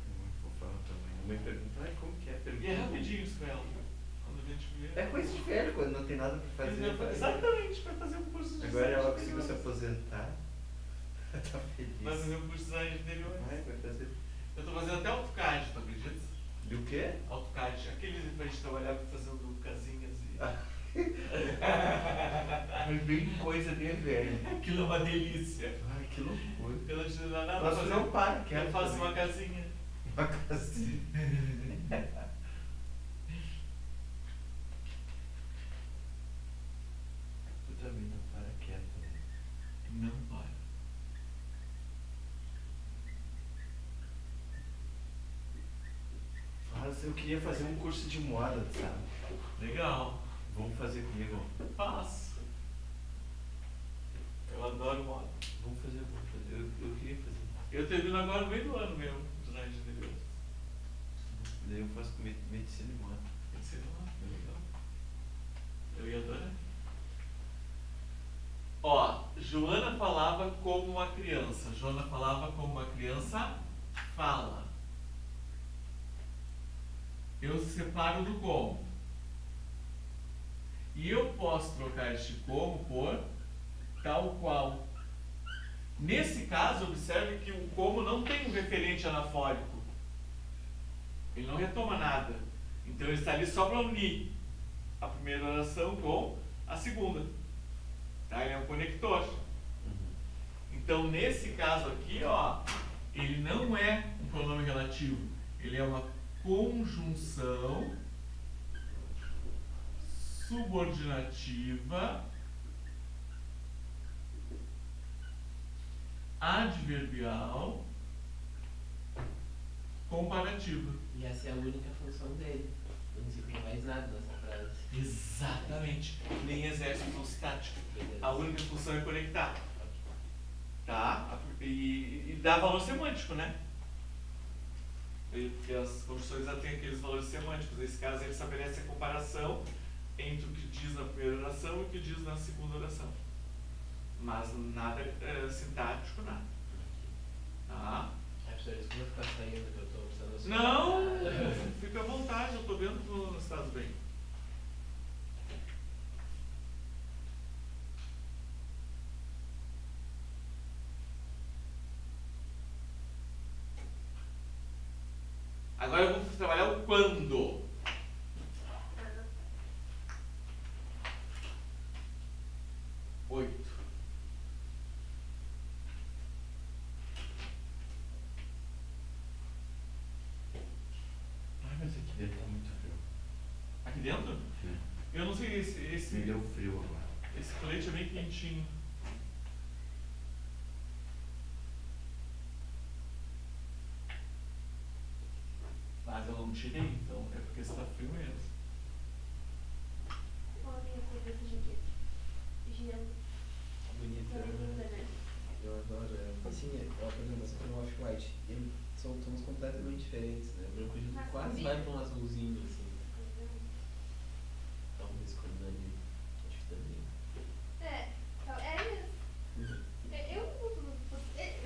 A mãe fofa também. A mãe pergunta, ai, como que é? E Pergunta. é rapidinho isso com ela. Quando a gente vê. É coisa de velho, quando não tem nada pra fazer. Exatamente, pra fazer um curso de Agora design ela de conseguiu se interiores. aposentar. Tá feliz. Vai fazer um curso de design de interiores. Vai fazer. Eu tô fazendo até AutoCAD, tu acredita? Do quê? AutoCAD, aqueles pra gente trabalhar fazendo casinhas e. Mas bem coisa de velho. Aquilo é uma delícia. Ai, que loucura. Eu não te dou nada Nós fazer não para, quero Eu faço fazer. uma casinha. Uma casinha. Tu também não para quieto, né? Não para. Mas eu queria fazer um curso de moda, sabe? Legal. Vamos fazer comigo. Faço. Eu adoro moda. Vamos fazer. Eu queria fazer. Eu termino agora no meio do ano meu, design de interiores. Daí eu faço com medicina e moda. Sei lá, é legal. Eu ia adorar. Ó, Joana falava como uma criança. Joana falava como uma criança fala. Eu separo do como. E eu posso trocar este como por tal qual. Nesse caso, observe que o como não tem um referente anafórico. Ele não retoma nada. Então ele está ali só para unir a primeira oração com a segunda. Tá? Ele é um conector. Então nesse caso aqui, ó, ele não é um pronome relativo. Ele é uma conjunção subordinativa adverbial comparativa. E essa é a única função dele. Não se tem mais nada nessa frase. Exatamente. Nem exerce função estática. A única função é conectar. Tá? E dá valor semântico, né? Porque as construções já têm aqueles valores semânticos. Nesse caso, ele estabelece a comparação entre o que diz na primeira oração e o que diz na segunda oração. Mas nada sintático, nada. Tá? Professor, desculpa ficar saindo que eu estou precisando Não! Fica à vontade, eu estou vendo que não estás bem. Agora vamos trabalhar o quando. Oito. Ai, mas aqui dentro tá muito frio. Aqui dentro? Sim. Eu não sei esse. Me deu frio agora. Esse colete é bem quentinho. Mas eu não tirei, então é porque está frio mesmo. Olha a minha cor dessa jaqueta. Gelo. Bonita. Ela é linda, né? Eu adoro ela. Assim, ela, por exemplo, essa cor no off-white, são tons completamente diferentes, né? O branco de Mas quase combina. vai pra um azulzinho, assim. Talvez quando ali, acho que também. É mesmo.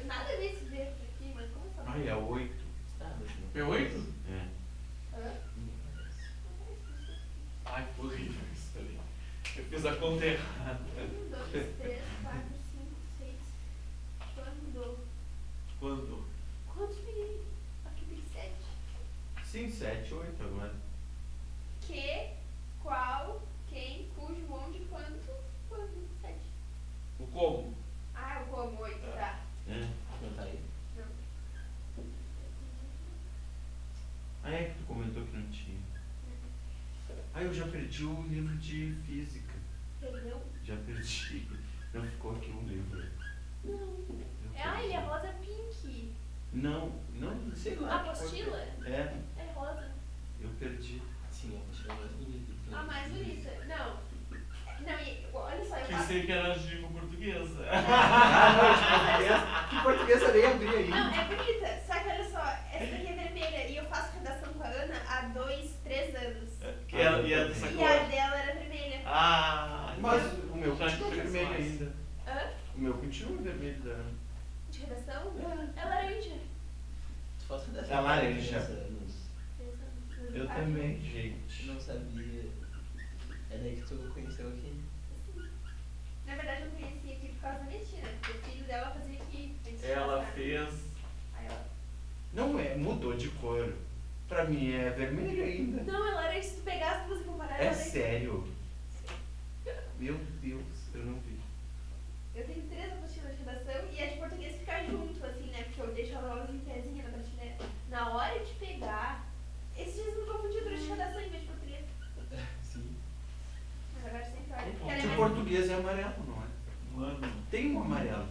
Nada a ver esse verde aqui, mas como essa Ai, é 8. Ah, mas não. P8? É. Hã? Ninguém parece. Ai, que horrível isso ali. Eu fiz a conta errada. 1, 2, 3, 4, 5, 6. Quando? Quantos meninos? Aqui tem 7. Sim, 7, 8 agora. Que, qual, quem, cujo, onde, quando, 7. O como? Ah, o como, 8, tá. É. Não tá aí? Não. Ah, é que tu comentou que não tinha. Ah, eu já perdi o livro de física. Perdeu? Já perdi. Não ficou aqui um livro. Não. Eu Ele é perdi. rosa pink. Não, sei lá. A apostila? É, É rosa. eu perdi. Sim, a apostila é mais bonita. A mais bonita. Não. Não, e olha só, eu faço. Pensei que era de língua portuguesa. Que português eu nem abri aí. Não, é bonita. Só que olha só, essa daqui é vermelha e eu faço redação com a Ana há 2, 3 anos. Que era, e a dessa E cor. a dela era vermelha. Ah, Mas o meu Já continua fez vermelho mais. ainda. Hã? O meu continua vermelho da Ana. De redação? É laranja. Tu faz dessa É laranja. anos. 3 anos. Eu Ah, também, gente. Não sabia. É daí que tu conheceu aqui? Na verdade, eu conheci aqui por causa da minha tia, né? Porque o filho dela fazia aqui. antes de ela casar. fez. Aí ela. Não é, mudou de cor. Pra mim é vermelho ainda. Não, é laranja. Se tu pegasse pra você comparar, É ela laranja. sério. Meu Deus, eu não vi. Eu tenho 3 apostilas de redação e a de português fica junto, assim, né? Porque eu deixo elas em pezinha na prateleira. Na hora de pegar, esses dias eu me confundi durante redação em vez de português. Sim. Mas agora sempre olha. Porque O ela é De mais português é amarelo, não é? Mano. Tem um amarelo.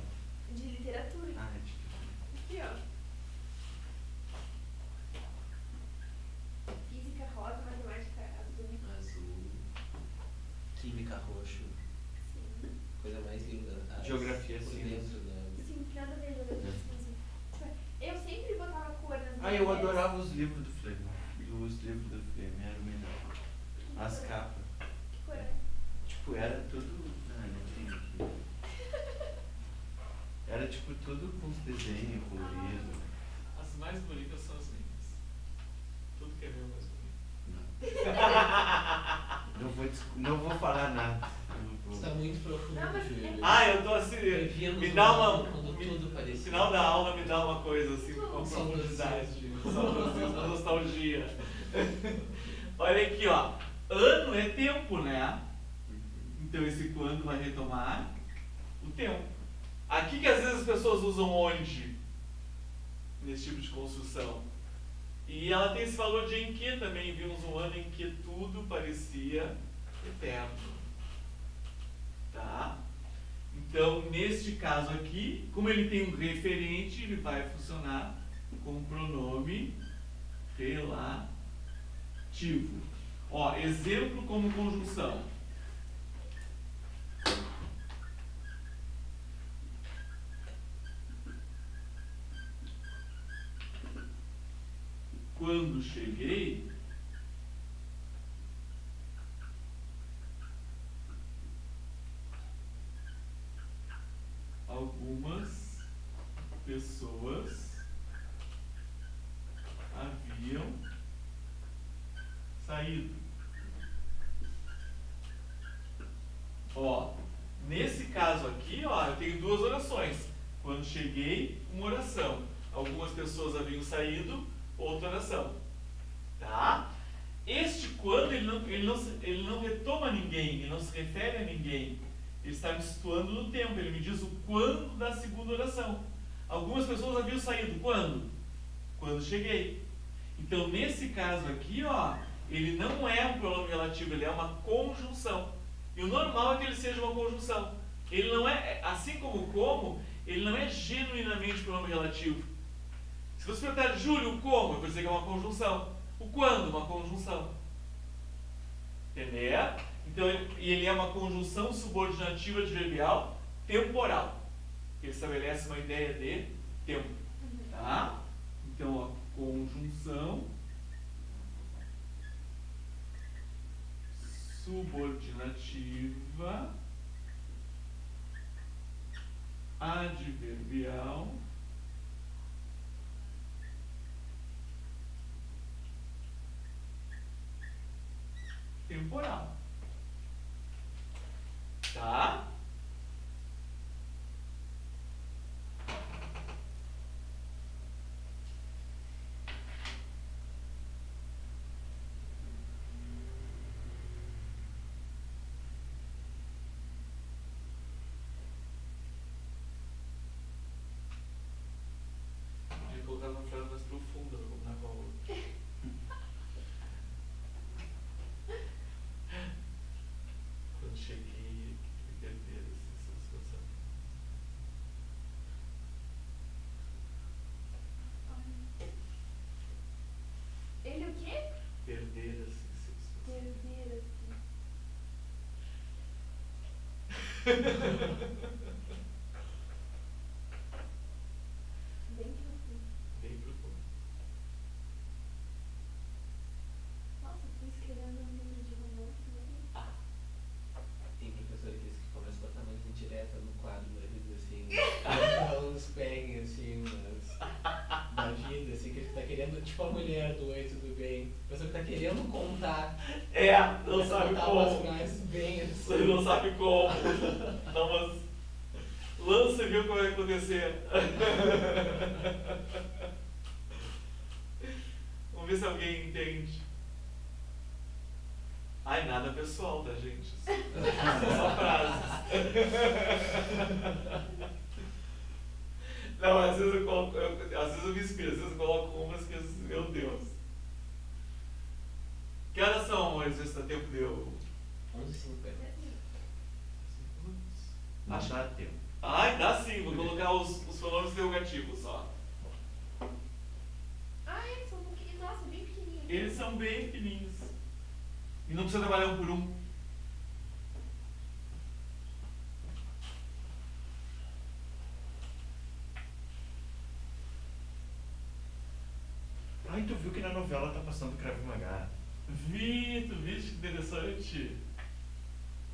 de literatura. Ah, é de... Aqui, ó. Física rosa, matemática azul. Azul. Química roxo. Sim. Coisa mais linda. Geografia por cinza. dentro da. Sim, nada a ver jogador de cinza. Eu sempre botava cor nas Ah, eu matérias. adorava os livros do Flame. Os livros do Flame, era o melhor. As capas. Que cor é? Tipo, era tudo... Ah, não tem aqui. Era tipo tudo com os desenhos coloridos. As mais bonitas são as minhas. Tudo que é meu é mais bonito. Não vou falar nada. Eu não Está vou. muito profundo, Não, mas- Júlio. Ah, eu tô assim. Vivíamos Me um dá mundo uma. quando tudo No parecia. final da aula me dá uma coisa assim, com Saudosismo. profundidade. Saudosismo, nostalgia. Olha aqui, ó. Ano é tempo, né? Então esse quando vai retomar o tempo. Aqui que às vezes as pessoas usam onde nesse tipo de construção. E ela tem esse valor de em que também. Vimos um ano em que tudo parecia eterno. Tá? Então, neste caso aqui, como ele tem um referente, ele vai funcionar como pronome relativo. Ó, exemplo como conjunção. Quando cheguei, algumas pessoas haviam saído. Ó, nesse caso aqui, ó, eu tenho duas orações. Quando cheguei, uma oração. Algumas pessoas haviam saído, outra oração. Tá? Este quando, ele não retoma ninguém, ele não se refere a ninguém. Ele está me situando no tempo, ele me diz o quando da segunda oração. Algumas pessoas haviam saído, quando? Quando cheguei. Então, nesse caso aqui, ó, ele não é um pronome relativo, ele é uma conjunção. E o normal é que ele seja uma conjunção. Ele não é, assim como o como, ele não é genuinamente pronome relativo. Se você perguntar Júlio, o como, eu vou dizer que é uma conjunção. O quando, uma conjunção. Entendeu? Então, ele é uma conjunção subordinativa adverbial temporal. Ele estabelece uma ideia de tempo. Tá? Então, a conjunção subordinativa adverbial temporal. Tá? Podia colocar uma frase mais profunda para combinar com a outra. Quando cheguei, me perder essa situação. Ele o quê? Perder assim, essa situação. Perder, assim. Bem profundo. Bem profundo. Nossa, tô escrevendo um livro de romance, né? Tem professor que diz que começa a botar mais indireta no quadro da vida, assim. Os alunos peguem, assim, na vida, assim, que ele tá querendo, tipo a mulher do Oi, tudo bem. A pessoa que tá querendo contar. Não sabe contar como. umas frases bem, assim. Você não sabe como. Não, mas lança e vê o que vai acontecer. Vamos ver se alguém entende. Ai, nada pessoal, tá, gente? Só frases. Não, às vezes eu coloco, às vezes eu me inspiro, às vezes eu coloco umas que, meu Deus. Que horas são, amores? Esse tempo deu? 11h50. Não dá tempo. Ai, dá sim, vou colocar os pronomes interrogativos só. Ah, eles são um pouquinho, nossa, bem pequenininhos. Eles são bem fininhos. E não precisa trabalhar um por um. Ai, tu viu que na novela tá passando Krav Maga? Vi, tu viste que interessante?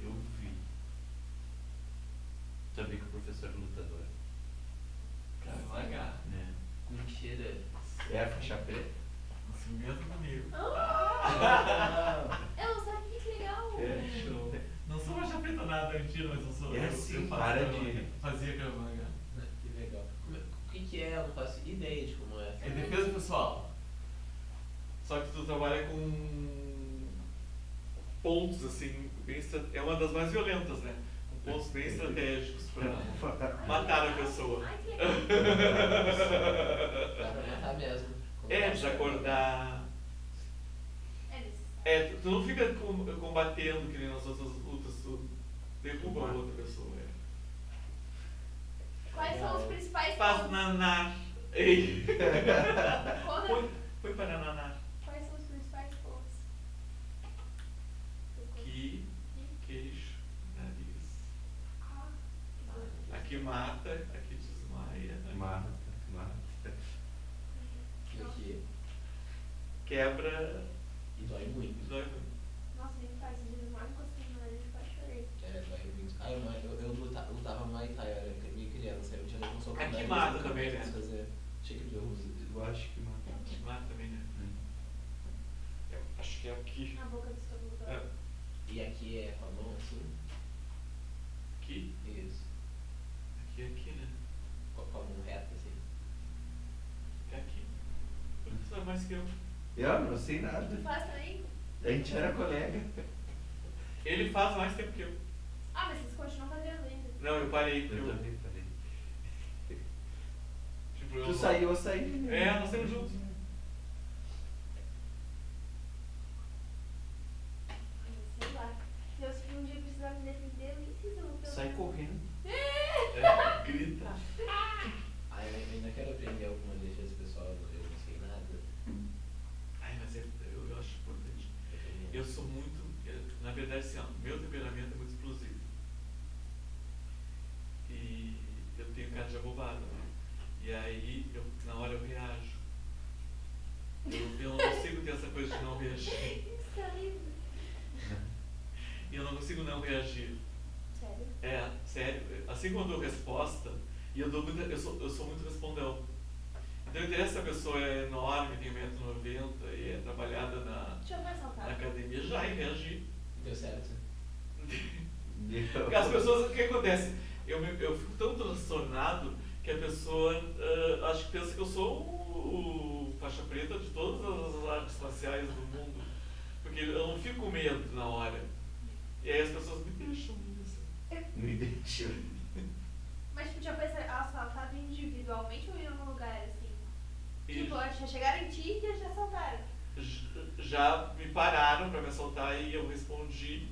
Eu vi. Sabia que o professor é lutador. Krav Maga. Né? Mentira. É a faixa preta? Assim mesmo comigo. Ah, eu não sabia, que legal. É, show. Não sou faixa preta nada, mentira, mas eu sou. É eu sim, faço para Krav Maga. de- Fazia Krav Maga. Que legal. O que é? Eu não faço ideia de como é. É defesa pessoal. Só que tu trabalha com pontos assim, é uma das mais violentas, né? Com pontos bem estratégicos para matar a pessoa. Ai, que legal. Dá pra matar mesmo. É, desacordar. Tu não fica combatendo que nem nas outras lutas, tu derruba a outra pessoa. Quais são os principais Faz pontos? nanar. Ei. Conan, Foi para nanar. quais são os principais pontos? Que, queixo, nariz. Ah, que Aqui mata, aqui desmaia. Mata. E aqui. Quebra. E dói muito. Dói muito. Nossa, nem faz, esses dias eu mal encostei no nariz e quase chorei. É, dói muito. Ah, eu lutava Muay Thai, eu era meio criança. Eu tinha um soco Aqui no nariz, mata eu também, quis né? fazer. Tinha que ver Eu acho que mata. Aqui mata também, né? Eu acho que é aqui. Na boca do estômago. É. E aqui é com a mão assim? Aqui. Isso. Aqui, né? Com a mão reta assim. É aqui. Tu sabe mais que eu. Eu não sei nada. Tu faz também? A gente era colega. Ele faz mais tempo que eu. Ah, mas vocês continuam fazendo ainda. Não, eu parei. Eu Eu, também falei. tipo, eu Tu saiu, eu saí. né? É, nós temos juntos. Ai, sei lá. Se eu um dia precisar E aí, na hora eu reajo. Eu não consigo ter essa coisa de não reagir. E eu não consigo não reagir. Sério? Sério. Assim como eu dou resposta, e eu sou muito respondão. Então, interessa se a pessoa é enorme, tem 1,90 m e é trabalhada Deixa eu ver essa na cara. academia, já em reagir. Deu certo? Porque as pessoas, o que acontece? Eu fico tão transtornado que a pessoa acho que pensa que eu sou o faixa preta de todas as artes marciais do mundo. Porque eu não fico com medo na hora. E aí as pessoas me deixam nisso. Me deixou. Mas tipo, já foi assaltado individualmente ou em algum lugar assim? E Tipo, já chegaram em ti e já assaltaram. já me pararam pra me assaltar e eu respondi.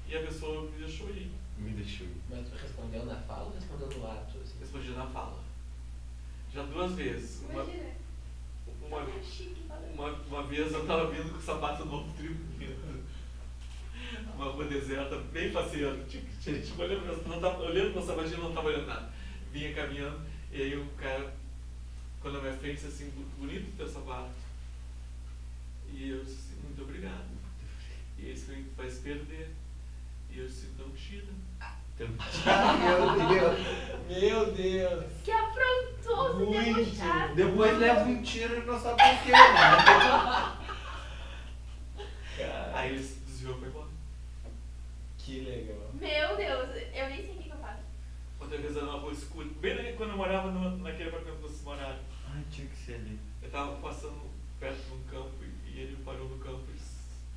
E a pessoa me deixou ir. Me deixou. Mas tu respondeu na fala ou respondeu no ato? Assim? Respondi na fala. Já 2 vezes. Imagina. Tá chique, valeu. Uma vez eu tava vindo com o sapato novo tribunando. Uma rua deserta, bem faceiro. Tipo, olhando pro meu sapatinho, não tava olhando nada. Vinha caminhando, e aí um cara, quando na minha frente, assim, bonito teu sapato. E eu disse assim, muito obrigado. E esse me faz perder. E eu disse, não tira. Meu Deus! Que afrontoso, debochado. Depois leva um tiro e não sabe por quê, né? Aí ele se desviou e foi embora. Que legal. Meu Deus, eu nem sei o que eu faço. Outra vez era uma rua escura, bem quando eu morava naquele apartamento que vocês moraram. Ai, tinha que ser ali. Eu tava passando perto de um campo e ele parou no campo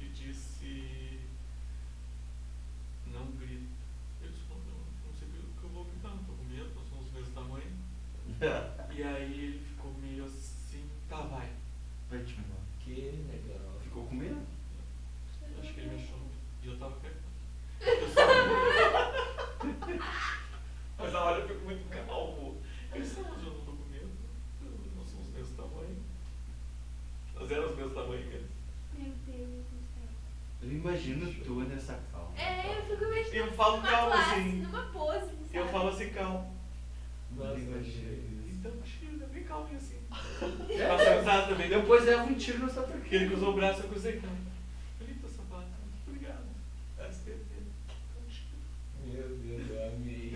e disse, não grita. Eu disse, não sei o que eu vou gritar, não tô com medo, nós somos do mesmo tamanho. E aí ele ficou meio assim, tá, vai. Vai te embora. Que legal. Ficou com medo? Eu acho que ele me achou. E eu tava perto. Mas na hora eu fico muito calmo. Eu disse, mas eu não tô com medo. Nós somos do mesmo tamanho. Nós éramos do mesmo tamanho mesmo. Meu Deus do céu. Eu imagino tu nessa calma. Eu fico imaginando Eu falo numa calmo classe, assim. numa pose, sabe? Eu falo assim, calmo. Nossa, imagina isso. Então, tira, bem calminho assim. Faço amizade também. Depois leva um tiro no sapato. Porque ele cruzou o braço, eu cruzei calmo. Bonito o sapato. Muito obrigado. SPT. Então, tira. Meu Deus, eu amei.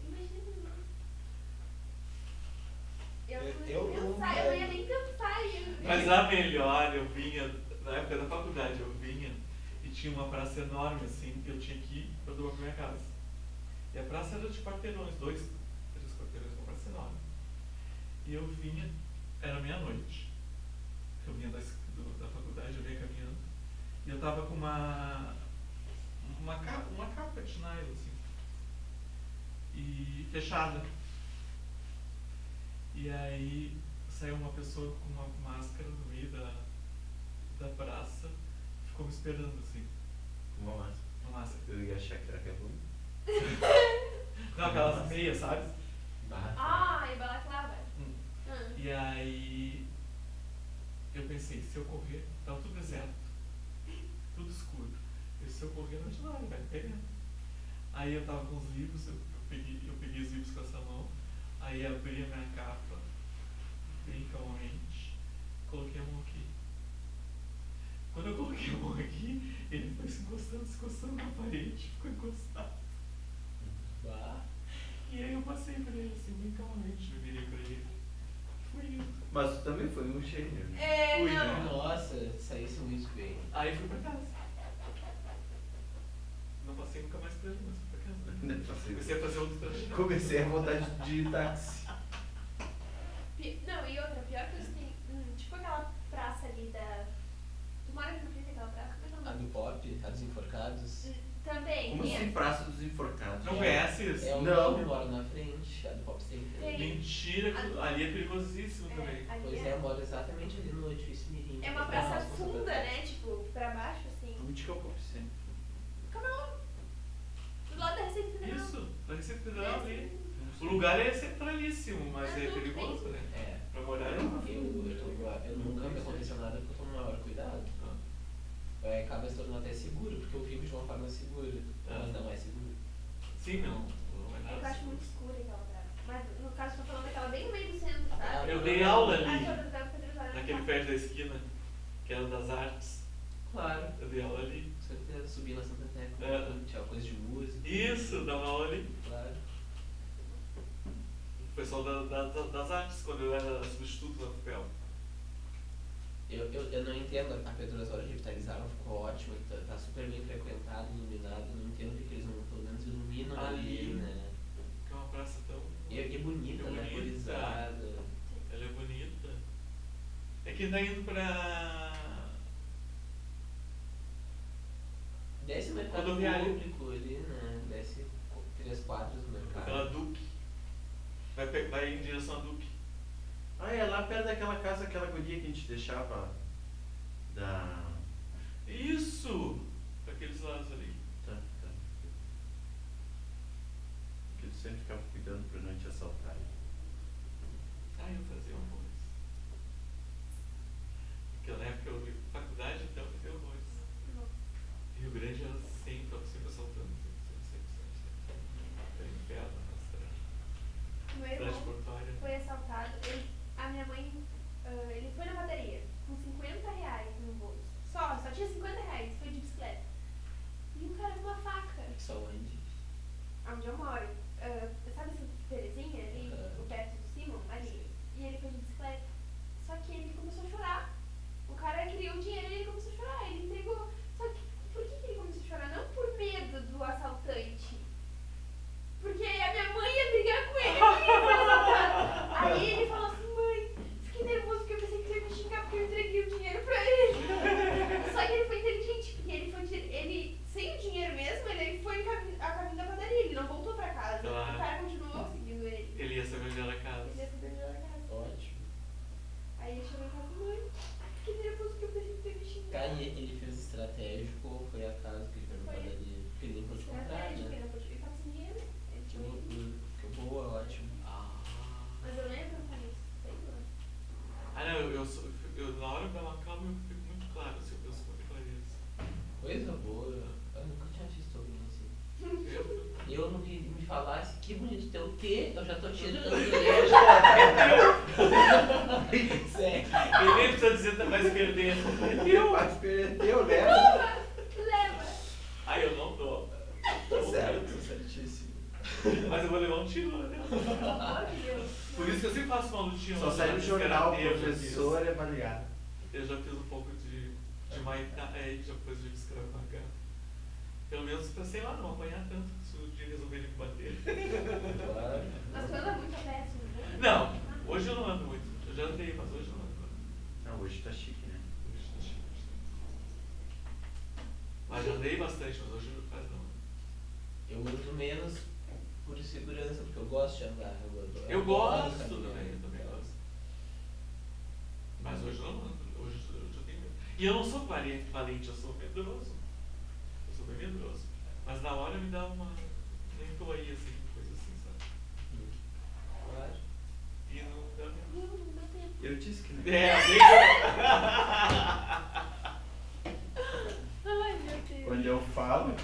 Imagina. Eu Eu ia nem pensar. Mas a melhor, eu vinha, na época da faculdade, eu vinha e tinha uma praça enorme assim, que eu tinha que ir pra tomar pra minha casa. E a praça era de quarteirões, 2, 3 quarteirões, uma praça enorme. E eu vinha, era meia-noite. Eu vinha da faculdade, eu vinha caminhando. E eu tava com uma capa de nylon, assim. E fechada. E aí saiu uma pessoa com uma máscara no meio da praça, ficou me esperando assim. Uma massa. Uma máscara. Eu ia achar que era ruim. Não, aquelas meias, sabe? E balaclava. E aí eu pensei, se eu correr, tava tudo deserto, tudo escuro. Se eu correr não adianta nada, vai me pegar. Aí eu tava com os livros, eu peguei os livros com essa mão, aí abri a minha capa, bem calmamente, coloquei a mão aqui. Quando eu coloquei a mão aqui, ele foi se encostando na parede, ficou encostado. E aí eu passei por ele assim, bem calmamente, eu virei pra ele. Fui indo. Mas tu também foi um gênio, né? Fui, Não. né? Nossa, saísse muito bem. Aí fui pra casa. Não passei nunca mais por ele, mas fui pra casa. Comecei a fazer outro trajeto. Comecei a voltar de táxi. Não, e outra, pior que assim, tipo aquela praça ali da... Tu mora aqui na frente daquela praça? Como é que é o A nome? do pop, a dos enforcados. Também. Como tem assim, essa. Praça dos Enforcados? Não conhece isso? É o Não. nome, mora na frente, a do pop sempre. Tem. Mentira, ali é perigosíssimo também. Ali Pois é, mora exatamente ali no edifício Mirim. É uma praça funda, né? Tipo, pra baixo, assim. Onde que eu comecei? Como é o nome? Do lado da Receita Federal. Isso, da Receita Federal ali. O lugar é centralíssimo, mas é tudo perigoso, né? É. Pra morar é Eu uma nunca me aconteceu nada porque eu tomo maior cuidado. Acaba se tornando até seguro, porque eu vivo de uma forma segura, mas não é seguro. Sim, não. É que eu acho muito escura aquela praça. Mas no caso, tô falando daquela bem no meio dei aula Ah, que ali, eu precisava Pedro Osório. naquele prédio da esquina, que era das artes. Claro. Eu dei aula ali. Com certeza, subi na Santa Tecla, É. tinha coisa de música. Isso, dava aula ali. Claro. O pessoal das artes, quando eu era substituto da FUPEL. Eu não entendo, a Pedro Osório revitalizaram, ficou ótimo, tá super bem frequentado, iluminado, não entendo porque eles não, pelo menos iluminam ali, né? Que é uma praça tão... E é bonita, É né? bonita. Arborizada. Ela é bonita. É que tá indo pra... Desce o mercado Rodoviária. público ali, né? Desce 3 quadras do mercado. Pela Duque. Vai em direção a Duque. Ah, é lá perto daquela casa, aquela guria que a gente deixava da... Isso! Aqueles lados ali. Tá. Que tu sempre ficava cuidando pra não te assaltar. Ah, eu fazia horrores. Naquela época eu ia pra faculdade, então eu fazia horrores. Rio Grande era sempre assaltando. Sempre. Era inferno, nossa. Meu Cidade irmão portuária. foi assaltado. A minha mãe, ele foi na padaria com 50 reais no bolso. Só tinha 50 reais, foi de bicicleta. E o cara com uma faca. Só onde? Onde eu moro. Sabe essa Terezinha ali, perto do Simon? Ali. E ele foi de bicicleta. Só que ele começou a chorar. O cara queria o dinheiro e ele começou a chorar. Ele entregou. Só que por que ele começou a chorar? Não por medo do assaltante. Porque a minha mãe ia brigar com ele porque ele foi assaltado. Aí ele falou assim, mãe, fiquei nervoso porque eu pensei que você ia me xingar porque eu entreguei o dinheiro pra ele. Só que ele foi inteligente, porque ele sem o dinheiro mesmo, ele foi a caminho da padaria, ele não voltou pra casa. Claro. O cara continuou seguindo ele. Ele ia saber onde era a casa. Ele ia saber onde era a casa. Ótimo. Aí ele chegou em casa, mãe, fiquei nervoso porque eu pensei que você ia me xingar. Tá, e ele fez estratégico ou foi a casa que ele foi pra Foi. padaria? Porque ele nem pôde comprar, Estratégico, né? ele não pôde ficar sem dinheiro. Ele Que foi. loucura. Que boa, ótimo. Mas eu nem ia perguntar nisso, sei lá. Ah, não, eu na hora da calma eu fico muito claro, assim, eu sou muito clareza. Coisa boa. Eu nunca tinha visto alguém assim. Eu- Eu não queria me falasse que bonito teu T, eu já tô tirando ele. Sério. Ele nem precisa dizer que vai se perder. Mas perdeu, né? Leva! Aí eu não dou. Tá certo, certíssimo. Mas eu vou levar um tiro, né? Pelo amor de Deus. Por isso que eu sempre faço uma lutinha. Só lá, saiu no de jornal, karatê, eu já fiz. professor é baleado. Eu já fiz um pouco de Muay Thai, já depois de Krav Maga. Pelo menos pra, sei lá, não apanhar tanto se um dia resolverem me bater. Claro. Mas tu anda muito a pé, assim, né? Não, hoje eu não ando muito. Eu já andei, mas hoje eu não ando. Não, hoje tá chique, né? Hoje tá chique, hoje tá- Mas já andei bastante, mas hoje eu quase não. Eu ando menos por segurança, porque eu gosto de andar. Eu adoro gosto caminhar. também, eu também gosto. Mas hoje eu não ando, hoje eu já tenho medo. E eu não sou valente, eu sou medroso. Eu sou bem medroso. Mas na hora me dá uma. Nem tô aí assim, coisa assim, sabe? Claro. E não dá medo. Não, não dá tempo. Eu disse que não. Ai, meu Deus. Quando eu falo,